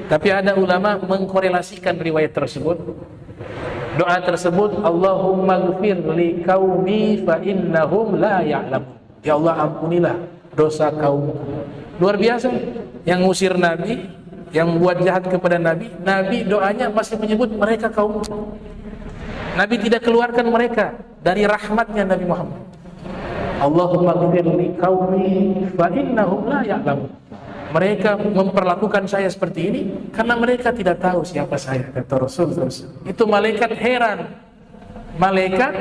tapi ada ulama mengkorelasikan riwayat tersebut. Doa tersebut, Allahumma ighfir li qaumi fa innahum la ya'lamun. Ya Allah, ampunilah dosa kaumku. Luar biasa, yang ngusir Nabi, yang buat jahat kepada Nabi, Nabi doanya masih menyebut mereka kaum. Nabi tidak keluarkan mereka dari rahmatnya Nabi Muhammad. Allahumma ighfir li qaumi fa innahum la ya'lamun. Mereka memperlakukan saya seperti ini karena mereka tidak tahu siapa saya, kata Rasul. Itu malaikat heran. Malaikat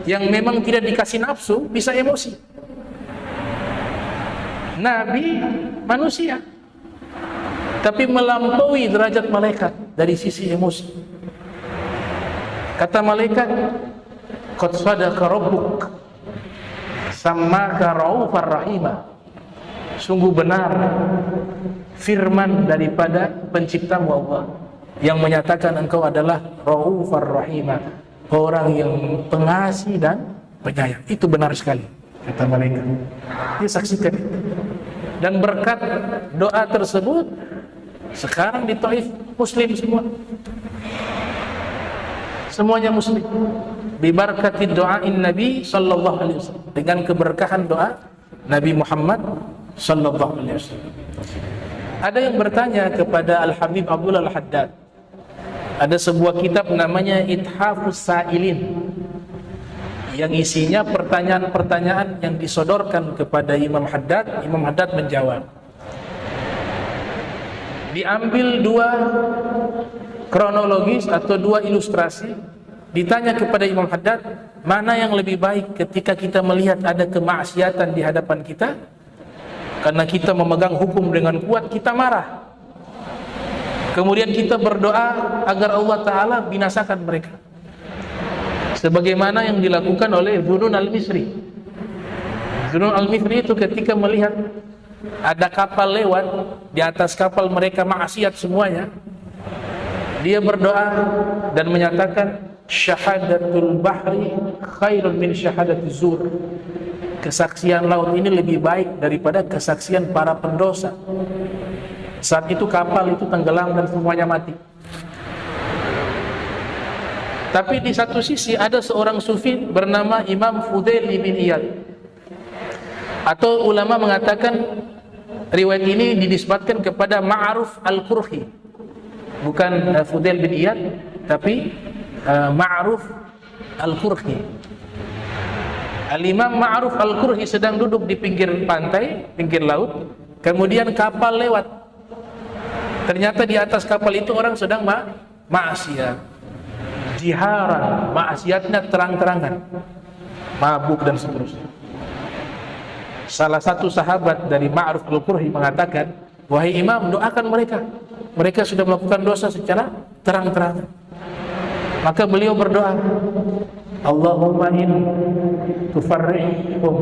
yang memang tidak dikasih nafsu bisa emosi. Nabi manusia, tapi melampaui derajat malaikat dari sisi emosi. Kata malaikat, qad sadaqa rabbuk sammaka raufar rahimah. Sungguh benar firman daripada penciptamu Allah yang menyatakan engkau adalah raufar rahimah, orang yang pengasih dan penyayang. Itu benar sekali, kata malaikat. Dia saksikan itu. Dan berkat doa tersebut, sekarang di Taif muslim semua. Semuanya muslim. Bibarakati doain Nabi sallallahu alaihi wasallam. Dengan keberkahan doa Nabi Muhammad sallallahu alaihi wasallam. Ada yang bertanya kepada Al-Habib Abdullah Al-Haddad. Ada sebuah kitab namanya Ithafus Sa'ilin, yang isinya pertanyaan-pertanyaan yang disodorkan kepada Imam Haddad. Imam Haddad menjawab. Diambil dua kronologis atau dua ilustrasi. Ditanya kepada Imam Haddad, mana yang lebih baik ketika kita melihat ada kemaksiatan di hadapan kita, karena kita memegang hukum dengan kuat, kita marah. Kemudian kita berdoa agar Allah Ta'ala binasakan mereka, sebagaimana yang dilakukan oleh Dzunun al-Misri. Dzunun al-Misri itu ketika melihat ada kapal lewat, di atas kapal mereka maksiat semuanya, dia berdoa dan menyatakan, syahadatul bahri khairun min syahadatiz zur. Kesaksian laut ini lebih baik daripada kesaksian para pendosa. Saat itu kapal itu tenggelam dan semuanya mati. Tapi di satu sisi ada seorang sufi bernama Imam Fudail bin Iyad. Atau ulama mengatakan riwayat ini dinisbatkan kepada Ma'ruf al-Qurhi. Bukan Fudail bin Iyad, tapi Ma'ruf al-Qurhi. Al-Imam Ma'ruf al-Qurhi sedang duduk di pinggir pantai, pinggir laut. Kemudian kapal lewat. Ternyata di atas kapal itu orang sedang maksiat. Jiharan, maksiatnya terang-terangan, mabuk dan seterusnya. Salah satu sahabat dari Ma'ruf al-Qurhi mengatakan, wahai imam, doakan mereka. Mereka sudah melakukan dosa secara terang-terangan. Maka beliau berdoa, Allahumma in tufarrihhum,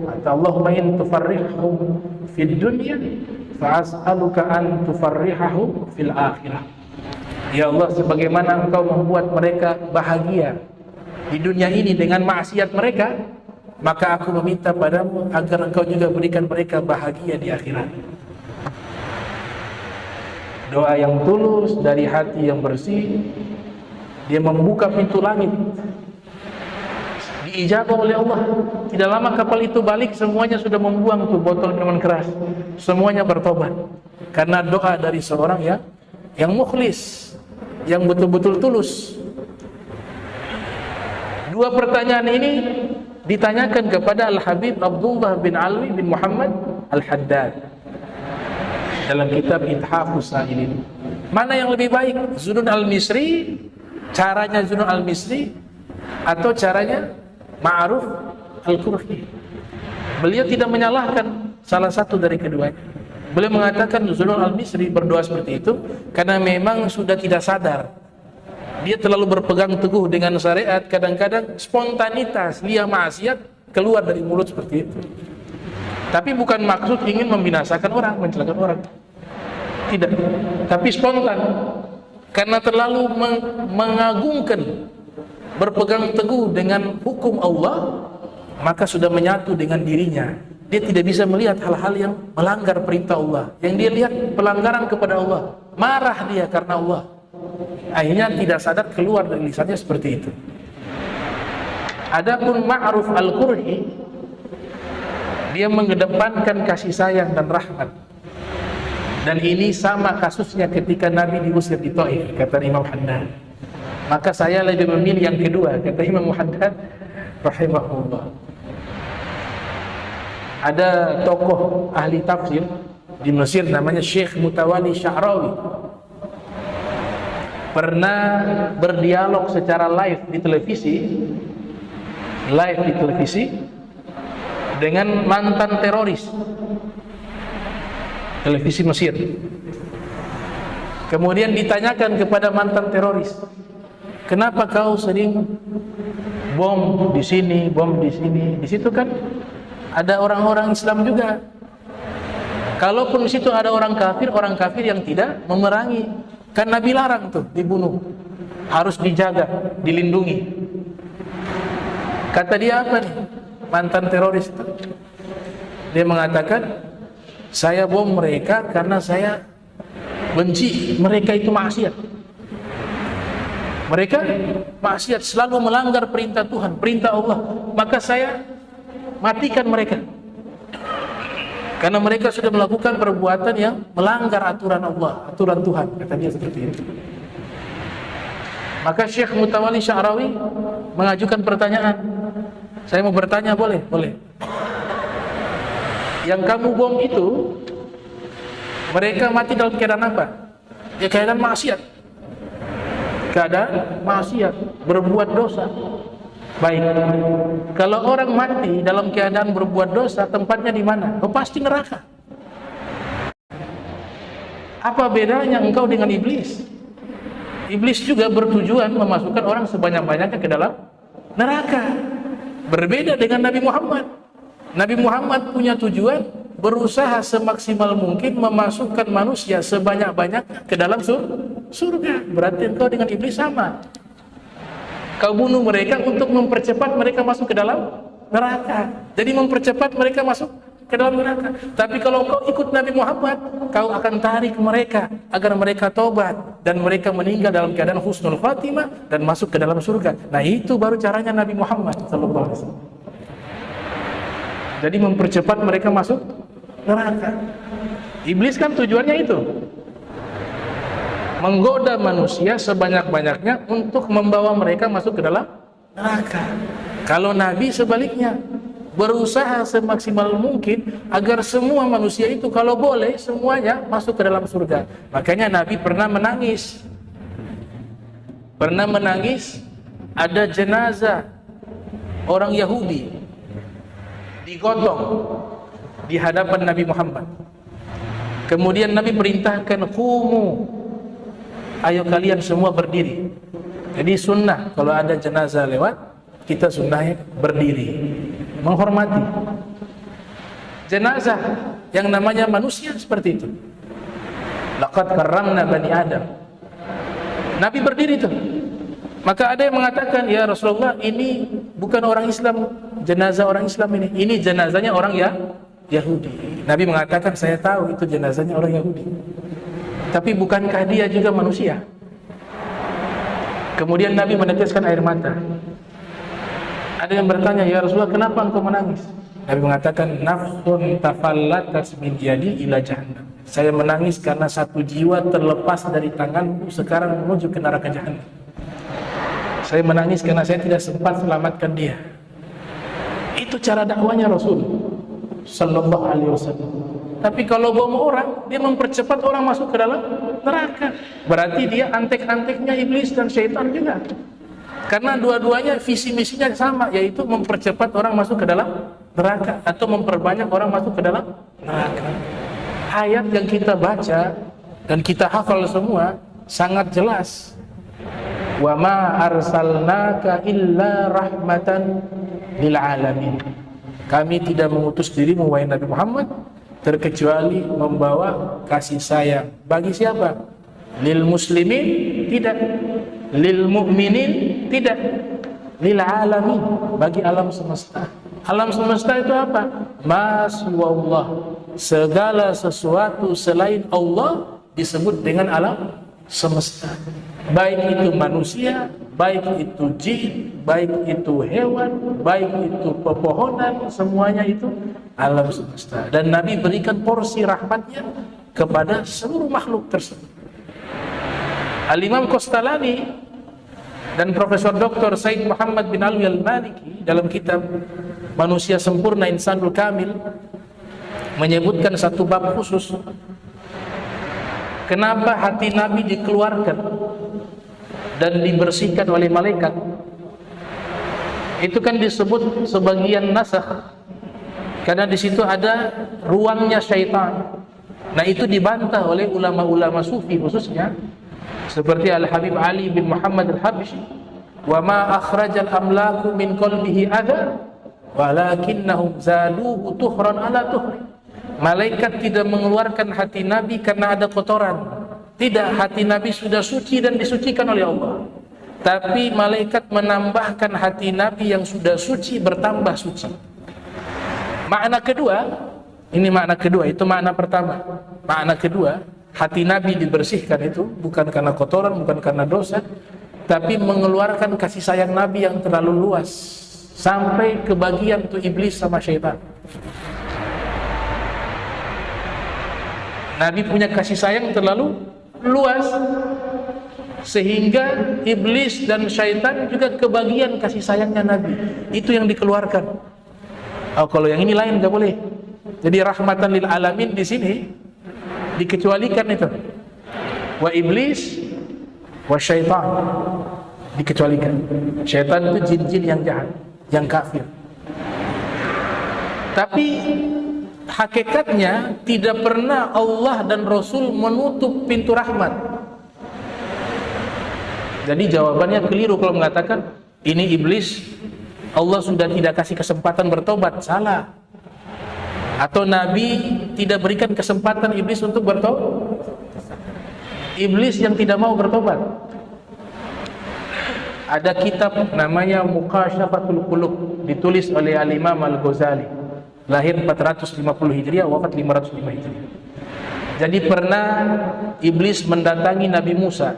atau Allahumma in tufarrihhum fid dunya fa'as'aluka an tufarrihahum fil akhirah. Ya Allah, sebagaimana Engkau membuat mereka bahagia di dunia ini dengan maksiat mereka, maka aku meminta padamu agar Engkau juga berikan mereka bahagia di akhirat. doa yang tulus dari hati yang bersih, dia membuka pintu langit, diijabah oleh Allah. Tidak lama kapal itu balik, semuanya sudah membuang tuh botol minuman keras, semuanya bertobat karena doa dari seorang yang mukhlis, yang betul-betul tulus. Dua pertanyaan ini ditanyakan kepada Al-Habib Abdullah bin Alwi bin Muhammad Al-Haddad dalam kitab Ithafus Sa'ilin. Mana yang lebih baik? Zunun Al-Misri, caranya Zunun Al-Misri, atau caranya Ma'ruf Al-Qurhi? Beliau tidak menyalahkan salah satu dari keduanya. Beliau mengatakan Zunun Al-Misri berdoa seperti itu karena memang sudah tidak sadar. Dia terlalu berpegang teguh dengan syariat, kadang-kadang spontanitas liya maksiat keluar dari mulut seperti itu. Tapi bukan maksud ingin membinasakan orang, mencelakakan orang. Tidak. Tapi spontan. Karena terlalu mengagungkan, berpegang teguh dengan hukum Allah, maka sudah menyatu dengan dirinya. Dia tidak bisa melihat hal-hal yang melanggar perintah Allah. Yang dia lihat pelanggaran kepada Allah. Marah dia karena Allah. Akhirnya tidak sadar keluar dari lisannya seperti itu. Adapun Ma'ruf Al-Qurhi, dia mengedepankan kasih sayang dan rahmat. Dan ini sama kasusnya ketika Nabi diusir di Taif, kata Imam Haddad. Maka saya lebih memilih yang kedua, kata Imam Haddad rahimahullah. Ada tokoh ahli tafsir di Mesir namanya Syekh Mutawali Sya'rawi, pernah berdialog secara live di televisi dengan mantan teroris televisi Mesir. Kemudian ditanyakan kepada mantan teroris, kenapa kau sering bom di sini, bom di sini? Di situ kan ada orang-orang Islam juga. Kalaupun di situ ada orang kafir yang tidak memerangi, kan Nabi larang tuh dibunuh, harus dijaga, dilindungi. Kata dia apa nih, mantan teroris itu? Dia mengatakan, saya bom mereka karena saya benci mereka itu maksiat. Mereka maksiat, selalu melanggar perintah Tuhan, perintah Allah. Maka saya matikan mereka karena mereka sudah melakukan perbuatan yang melanggar aturan Allah, aturan Tuhan. Kata dia seperti itu. Maka Syekh Mutawali Sya'rawi mengajukan pertanyaan. Saya mau bertanya, boleh? Boleh. Yang kamu bom itu, mereka mati dalam keadaan apa? Ya keadaan maksiat. Keadaan maksiat, berbuat dosa. Baik. Kalau orang mati dalam keadaan berbuat dosa, tempatnya di mana? Oh, pasti neraka. Apa bedanya engkau dengan iblis? Iblis juga bertujuan memasukkan orang sebanyak-banyaknya ke dalam neraka. Berbeda dengan Nabi Muhammad. Nabi Muhammad punya tujuan berusaha semaksimal mungkin memasukkan manusia sebanyak-banyak ke dalam surga. Berarti engkau dengan iblis sama. Kau bunuh mereka untuk mempercepat mereka masuk ke dalam neraka. Jadi mempercepat mereka masuk ke dalam neraka. Tapi kalau kau ikut Nabi Muhammad, kau akan tarik mereka agar mereka tobat dan mereka meninggal dalam keadaan husnul khatimah dan masuk ke dalam surga. Nah, itu baru caranya Nabi Muhammad sallallahu alaihi wasallam. Jadi mempercepat mereka masuk neraka. Iblis kan tujuannya itu, menggoda manusia sebanyak-banyaknya untuk membawa mereka masuk ke dalam neraka. Kalau Nabi sebaliknya, berusaha semaksimal mungkin agar semua manusia itu kalau boleh semuanya masuk ke dalam surga. Makanya Nabi pernah menangis. Ada jenazah orang Yahudi digotong di hadapan Nabi Muhammad. Kemudian Nabi perintahkan, "Qumu, ayo kalian semua berdiri." Jadi sunnah kalau ada jenazah lewat, kita sunnahnya berdiri, menghormati jenazah yang namanya manusia seperti itu. Laqad karramna bani Adam. Nabi berdiri tuh. Maka ada yang mengatakan, ya Rasulullah, ini bukan orang Islam, jenazah orang Islam ini jenazahnya orang Yahudi. Nabi mengatakan, saya tahu itu jenazahnya orang Yahudi. Tapi bukankah dia juga manusia? Kemudian Nabi meneteskan air mata. Ada yang bertanya, ya Rasulullah, kenapa engkau menangis? Nabi mengatakan, nafsun tafallatat min yadi ila jahannam. Saya menangis karena satu jiwa terlepas dari tanganku sekarang menuju ke neraka jahannam. Saya menangis karena saya tidak sempat selamatkan dia. Itu cara dakwanya Rasul sallallahu alaihi wasallam. Tapi kalau bom orang, dia mempercepat orang masuk ke dalam neraka. Berarti dia antek-anteknya iblis dan syaitan juga. Karena dua-duanya visi misinya sama, yaitu mempercepat orang masuk ke dalam neraka atau memperbanyak orang masuk ke dalam neraka. Ayat yang kita baca dan kita hafal semua sangat jelas. Wa ma arsalnaka illa rahmatan lil alamin. Kami tidak mengutus dirimu wahai Nabi Muhammad terkecuali membawa kasih sayang. Bagi siapa? Lil muslimin? Tidak. Lil mu'minin? Tidak. Lil alamin, bagi alam semesta. Alam semesta itu apa? Masiwallah. Segala sesuatu selain Allah disebut dengan alam semesta. Baik itu manusia, baik itu jin, baik itu hewan, baik itu pepohonan, semuanya itu alam semesta. Dan Nabi berikan porsi rahmatnya kepada seluruh makhluk tersebut. Al-Imam Qastalani dan Profesor Dr. Said Muhammad bin Alwi al-Maliki dalam kitab Manusia Sempurna Insanul Kamil menyebutkan satu bab khusus. Kenapa hati Nabi dikeluarkan dan dibersihkan oleh malaikat? Itu kan disebut sebagian nasakh, karena di situ ada ruangnya syaitan. Nah, itu dibantah oleh ulama-ulama sufi khususnya seperti Al-Habib Ali bin Muhammad Al-Habsyi, wa ma akhrajal amlaku min qalbihi adha walakinnahum zaluhu tuhran ala tuhri. Malaikat tidak mengeluarkan hati Nabi karena ada kotoran. Tidak, hati Nabi sudah suci dan disucikan oleh Allah. Tapi malaikat menambahkan hati Nabi yang sudah suci bertambah suci. Makna kedua, ini makna kedua, itu makna pertama. Makna kedua, hati Nabi dibersihkan itu bukan karena kotoran, bukan karena dosa, tapi mengeluarkan kasih sayang Nabi yang terlalu luas sampai ke bagian tuh iblis sama syaitan. Nabi punya kasih sayang terlalu luas sehingga iblis dan syaitan juga kebagian kasih sayangnya Nabi. Itu yang dikeluarkan. Oh, kalau yang ini lain nggak boleh. Jadi rahmatan lil alamin di sini dikecualikan itu. Wa iblis wa syaitan dikecualikan. Syaitan itu jin-jin yang jahat, yang kafir. Tapi hakikatnya tidak pernah Allah dan Rasul menutup pintu rahmat. Jadi jawabannya keliru kalau mengatakan ini iblis Allah sudah tidak kasih kesempatan bertobat. Salah. Atau Nabi tidak berikan kesempatan iblis untuk bertobat. Iblis yang tidak mau bertobat. Ada kitab namanya Muqashafatul Qulub, ditulis oleh Al-Imam Al-Ghazali, lahir 450 Hijriah, wafat 505 Hijriah. Jadi pernah iblis mendatangi Nabi Musa,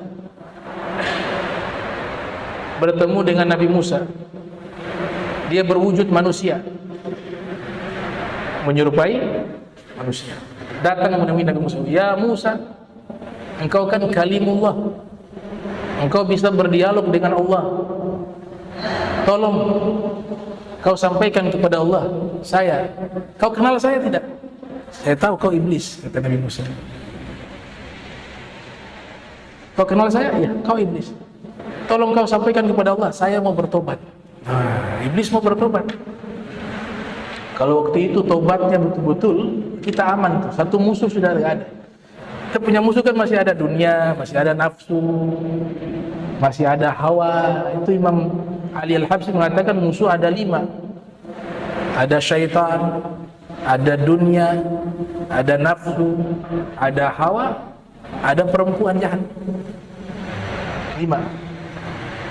bertemu dengan Nabi Musa. Dia berwujud manusia, menyerupai manusia. Datang menemui Nabi Musa. Ya Musa, engkau kan kalimullah, engkau bisa berdialog dengan Allah. Tolong kau sampaikan kepada Allah, kau kenal saya tidak? Saya tahu kau iblis, kata Nabi Musa. Kau kenal saya? Ya, kau iblis. Tolong kau sampaikan kepada Allah, saya mau bertobat. Nah, iblis mau bertobat. Kalau waktu itu tobatnya betul-betul, kita aman tuh. Satu musuh sudah ada. Kita punya musuh kan masih ada dunia, masih ada nafsu, masih ada hawa. Itu Imam Ali Al-Habsyi mengatakan musuh ada 5. Ada syaitan, ada dunia, ada nafsu, ada hawa, ada perempuan jahat. 5.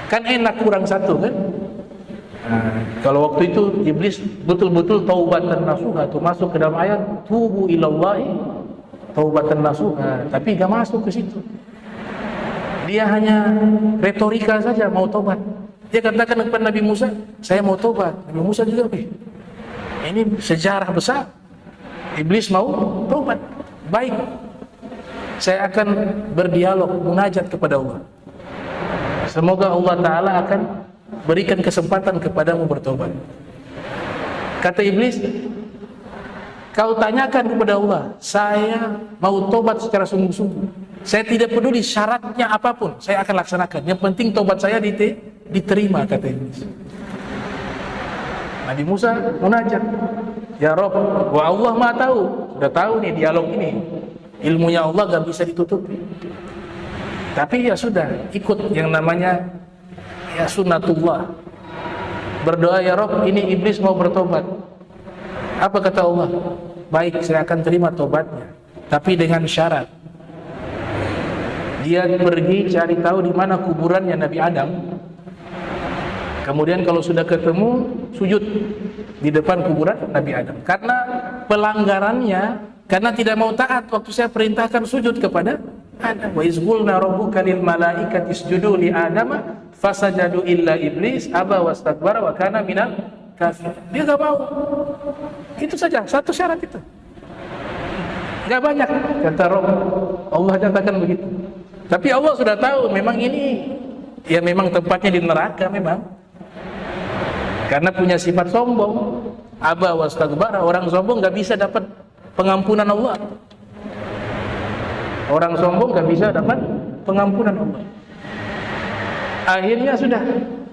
Kan enak kurang 1 kan? Nah, kalau waktu itu iblis betul-betul taubatan nasuha, itu masuk ke dalam ayat tubu ilallahi taubatan nasuha, tapi gak masuk ke situ. Dia hanya retorika saja mau tobat. Dia katakan kepada Nabi Musa, saya mau tobat. Nabi Musa juga, ini sejarah besar. Iblis mau tobat. Baik, saya akan berdialog, munajat kepada Allah. Semoga Allah Ta'ala akan berikan kesempatan kepadamu bertobat. Kata Iblis, kau tanyakan kepada Allah, saya mau tobat secara sungguh-sungguh. Saya tidak peduli syaratnya apapun, saya akan laksanakan. Yang penting tobat saya diterima, kata Iblis. Nabi Musa munajat, ya Rob, wa Allah Maha tahu. Sudah tahu nih dialog ini, ilmunya Allah gak bisa ditutupi. Tapi ya sudah, ikut yang namanya ya sunnatullah. Berdoa, ya Rob, ini iblis mau bertobat. Apa kata Allah? Baik, saya akan terima tobatnya, tapi dengan syarat. Dia pergi cari tahu di mana kuburannya Nabi Adam. Kemudian kalau sudah ketemu, sujud di depan kuburan Nabi Adam. Karena pelanggarannya, karena tidak mau taat waktu saya perintahkan sujud kepada Adam. Wa iz qulna rabbuka lil malaikati isjudu li Adama fasajadu illa iblis aba wastakbara wa kana minal kafir. Dia enggak mau. Itu saja, satu syarat itu. Enggak banyak, kata Rabb. Allah nyatakan begitu. Tapi Allah sudah tahu memang ini ya memang tempatnya di neraka memang. Karena punya sifat sombong. Aba wastakbara, orang sombong enggak bisa dapat pengampunan Allah. Orang sombong gak bisa dapat pengampunan Allah. Akhirnya sudah,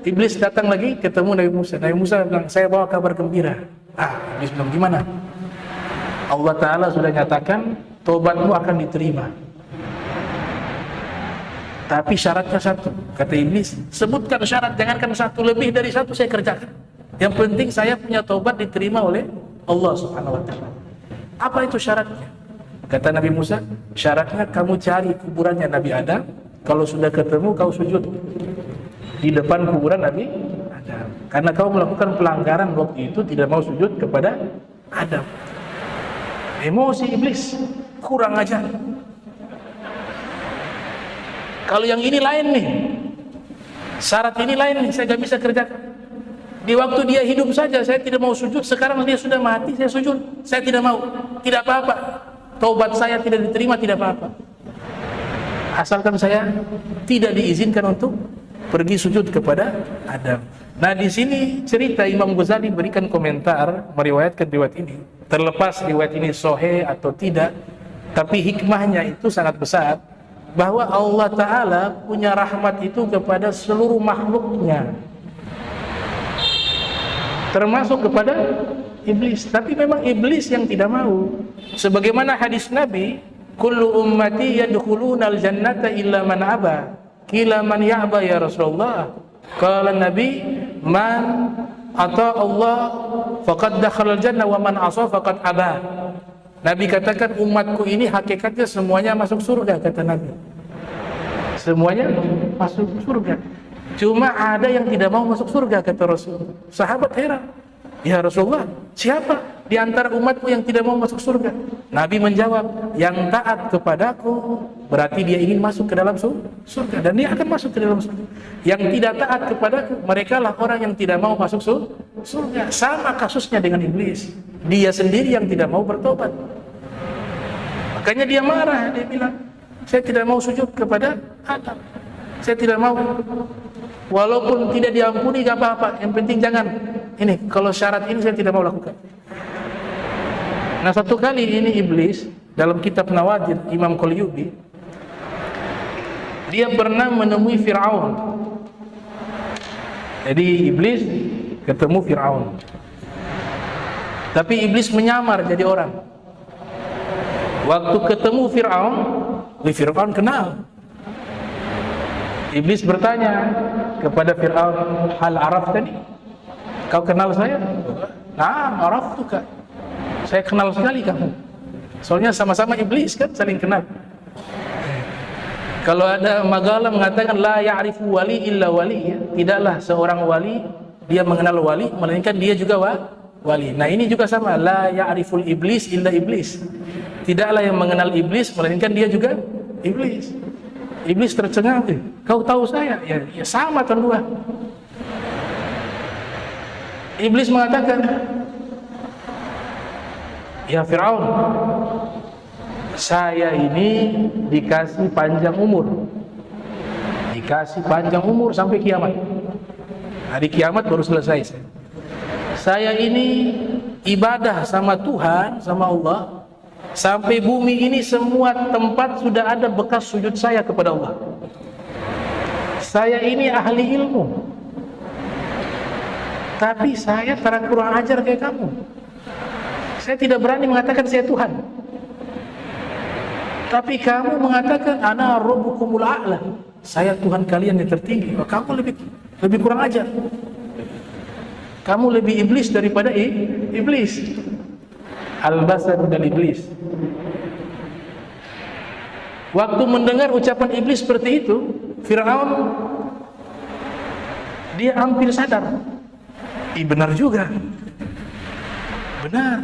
iblis datang lagi ketemu Nabi Musa. Nabi Musa bilang, saya bawa kabar gembira. Iblis bilang, gimana? Allah Ta'ala sudah nyatakan tobatmu akan diterima, tapi syaratnya satu. Kata iblis, sebutkan syarat, jangankan satu, lebih dari satu saya kerjakan. Yang penting saya punya tobat diterima oleh Allah Subhanahu wa Ta'ala. Apa itu syaratnya? Kata Nabi Musa, syaratnya kamu cari kuburannya Nabi Adam. Kalau sudah ketemu, kau sujud di depan kuburan Nabi Adam. Karena kau melakukan pelanggaran waktu itu, tidak mau sujud kepada Adam. Emosi iblis, kurang ajar. Kalau yang ini lain nih, syarat ini lain nih, saya gak bisa kerjakan. Di waktu dia hidup saja saya tidak mau sujud, sekarang dia sudah mati saya sujud. Saya tidak mau, tidak apa-apa. Taubat saya tidak diterima, tidak apa-apa. Asalkan saya tidak diizinkan untuk pergi sujud kepada Adam. Nah, di sini cerita Imam Ghazali berikan komentar meriwayatkan riwayat ini. Terlepas riwayat ini sahih atau tidak, tapi hikmahnya itu sangat besar, bahwa Allah Ta'ala punya rahmat itu kepada seluruh makhluknya, termasuk kepada iblis. Tapi memang iblis yang tidak mau. Sebagaimana hadis Nabi, kullu ummati yadkhulunal jannata illa man aba. Qila man ya'ba ya Rasulullah? Qala Nabi, man ata Allah faqad dakhala al-jannah wa man 'asa faqad aba. Nabi katakan umatku ini hakikatnya semuanya masuk surga, kata Nabi. Semuanya masuk surga. Cuma ada yang tidak mau masuk surga, kata Rasul. Sahabat heran, ya Rasulullah, siapa di antara umatmu yang tidak mau masuk surga? Nabi menjawab, yang taat kepadaku berarti dia ingin masuk ke dalam surga, dan dia akan masuk ke dalam surga. Yang tidak taat kepadaku, mereka lah orang yang tidak mau masuk surga. Sama kasusnya dengan iblis, dia sendiri yang tidak mau bertobat. Makanya dia marah, dia bilang, saya tidak mau sujud kepada Adam, saya tidak mau. Walaupun tidak diampuni gak apa-apa, yang penting jangan ini, kalau syarat ini saya tidak mau lakukan. Nah, satu kali ini iblis dalam kitab Nawadir Imam Qalyubi, dia pernah menemui Fir'aun. Jadi iblis ketemu Fir'aun, tapi iblis menyamar jadi orang. Waktu ketemu Fir'aun, Fir'aun kenal. Iblis bertanya kepada Fir'aun, hal araftani? Kau kenal saya? Nah, araftuka. Saya kenal sekali kamu. Soalnya sama-sama iblis kan, saling kenal. Kalau ada Maghala mengatakan la ya'rifu wali illa wali, ya. Tidaklah seorang wali dia mengenal wali, melainkan dia juga wali. Nah, ini juga sama, la ya'riful iblis illa iblis. tidaklah yang mengenal iblis melainkan dia juga iblis. Iblis tercengang, kau tahu saya? Ya sama Tuan gua. Iblis mengatakan, ya Fir'aun, saya ini dikasih panjang umur. Dikasih panjang umur sampai kiamat. Hari kiamat baru selesai. Saya ini ibadah sama Tuhan, sama Allah, sampai bumi ini semua tempat sudah ada bekas sujud saya kepada Allah. Saya ini ahli ilmu, tapi saya kurang ajar kayak kamu. Saya tidak berani mengatakan saya Tuhan, tapi kamu mengatakan ana rabbukumul a'la, saya Tuhan kalian yang tertinggi. Kamu lebih kurang ajar. Kamu lebih iblis daripada iblis. Al-basar dan iblis. Waktu mendengar ucapan iblis seperti itu, Fir'aun dia hampir sadar. Benar juga. Benar.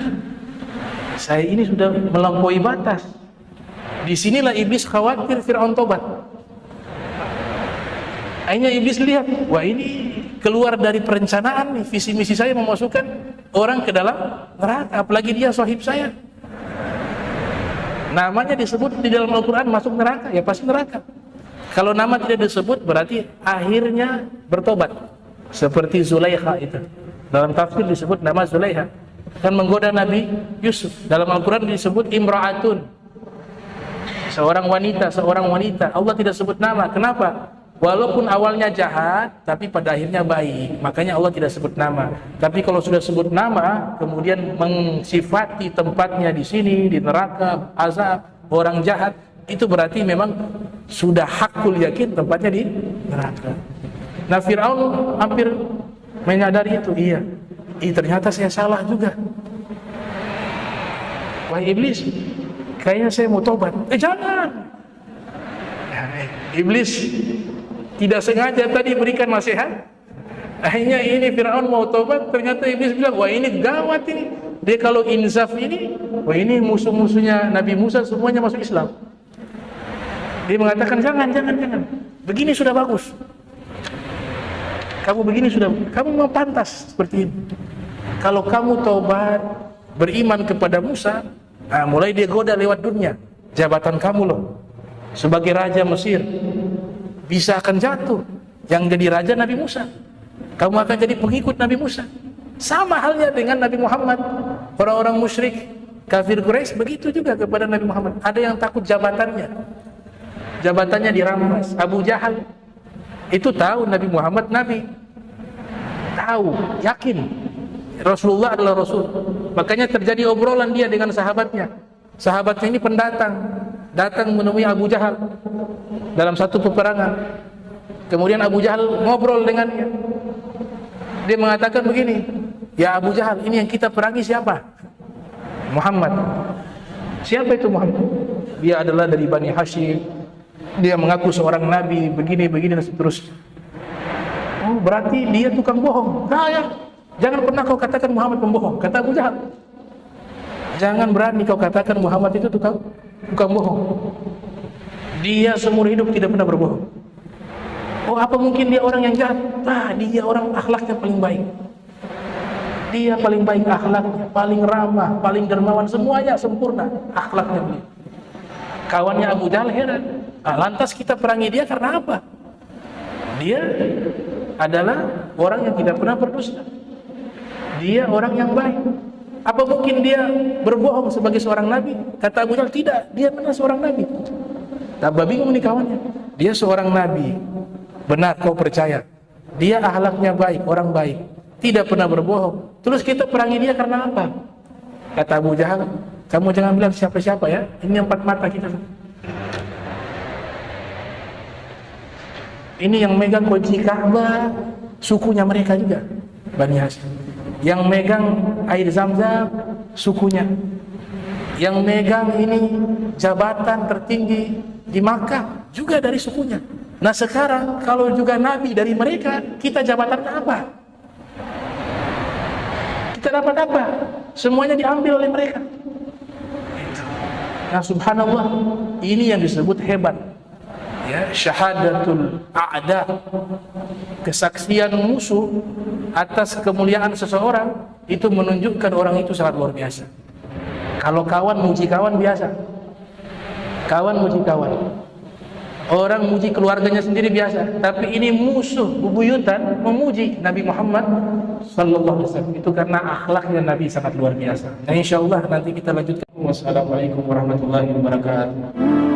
Saya ini sudah melampaui batas. Disinilah iblis khawatir Fir'aun tobat. Akhirnya iblis lihat, wah ini keluar dari perencanaan nih, visi misi saya memasukkan orang ke dalam neraka, apalagi dia sahib saya. Namanya disebut di dalam Al-Quran masuk neraka, ya pasti neraka. Kalau nama tidak disebut berarti akhirnya bertobat. Seperti Zulaikha itu. Dalam tafsir disebut nama Zulaikha. Kan menggoda Nabi Yusuf. Dalam Al-Quran disebut imra'atun. Seorang wanita. Allah tidak sebut nama. Kenapa? Walaupun awalnya jahat, tapi pada akhirnya baik. Makanya Allah tidak sebut nama. Tapi kalau sudah sebut nama, kemudian mensifati tempatnya di sini, di neraka, azab, orang jahat, itu berarti memang sudah hakul yakin tempatnya di neraka. Nah, Fir'aun hampir menyadari itu. Iya, ternyata saya salah juga. Wah iblis, kayaknya saya mau tobat. Jangan. Iblis tidak sengaja tadi berikan nasihat. Akhirnya ini Fir'aun mau tobat, ternyata iblis bilang, wah ini gawat ini. Dia kalau insaf ini, wah ini musuh-musuhnya Nabi Musa semuanya masuk Islam. Dia mengatakan jangan. Begini sudah bagus. Kamu begini sudah, kamu mau pantas seperti ini. Kalau kamu tobat, beriman kepada Musa, mulai dia goda lewat dunia. Jabatan kamu loh, sebagai raja Mesir, bisa akan jatuh. Yang jadi raja Nabi Musa, kamu akan jadi pengikut Nabi Musa. Sama halnya dengan Nabi Muhammad. Orang-orang musyrik kafir Quraisy begitu juga kepada Nabi Muhammad. Ada yang takut jabatannya dirampas. Abu Jahal itu tahu Nabi Muhammad Nabi, tahu, yakin Rasulullah adalah Rasul. Makanya terjadi obrolan dia dengan sahabatnya. Sahabatnya ini pendatang, datang menemui Abu Jahal dalam satu peperangan. Kemudian Abu Jahal ngobrol dengannya. Dia mengatakan begini, ya Abu Jahal, ini yang kita perangi siapa? Muhammad. Siapa itu Muhammad? Dia adalah dari Bani Hashim. Dia mengaku seorang nabi, begini dan seterusnya. Oh, berarti dia tukang bohong. Jangan pernah kau katakan Muhammad pembohong, kata Abu Jahal. Jangan berani kau katakan Muhammad itu tukang bohong. Dia seumur hidup tidak pernah berbohong. Oh, apa mungkin dia orang yang jahat? Dia orang akhlaknya paling baik. Dia paling baik akhlaknya, paling ramah, paling dermawan, semuanya sempurna akhlaknya beliau. Kawannya Abu Jahal heran. Lantas kita perangi dia karena apa? Dia adalah orang yang tidak pernah berdusta. Dia orang yang baik. Apa mungkin dia berbohong sebagai seorang nabi? Kata Abu Jahal, tidak, dia benar seorang nabi. Tambah bingung nih kawannya. Dia seorang nabi. Benar, kau percaya. Dia akhlaknya baik, orang baik, tidak pernah berbohong. Terus kita perangi dia karena apa? Kata Abu Jahal, kamu jangan bilang siapa-siapa ya. Ini 4 mata kita. Ini yang megang kunci Ka'bah, sukunya mereka juga, Bani Hashim. Yang megang air Zam-Zam, sukunya. Yang megang ini jabatan tertinggi di Makkah, juga dari sukunya. Nah sekarang kalau juga Nabi dari mereka, kita jabatannya apa? Kita dapat apa? Semuanya diambil oleh mereka. Nah, subhanallah, ini yang disebut hebat. Ya, syahadatul a'da, kesaksian musuh atas kemuliaan seseorang, itu menunjukkan orang itu sangat luar biasa. Kalau kawan muji kawan biasa, kawan muji kawan, orang muji keluarganya sendiri biasa, tapi ini musuh bebuyutan memuji Nabi Muhammad sallallahu alaihi wasallam. Itu karena akhlaknya Nabi sangat luar biasa. Nah, insyaallah nanti kita lanjutkan. Wassalamualaikum warahmatullahi wabarakatuh.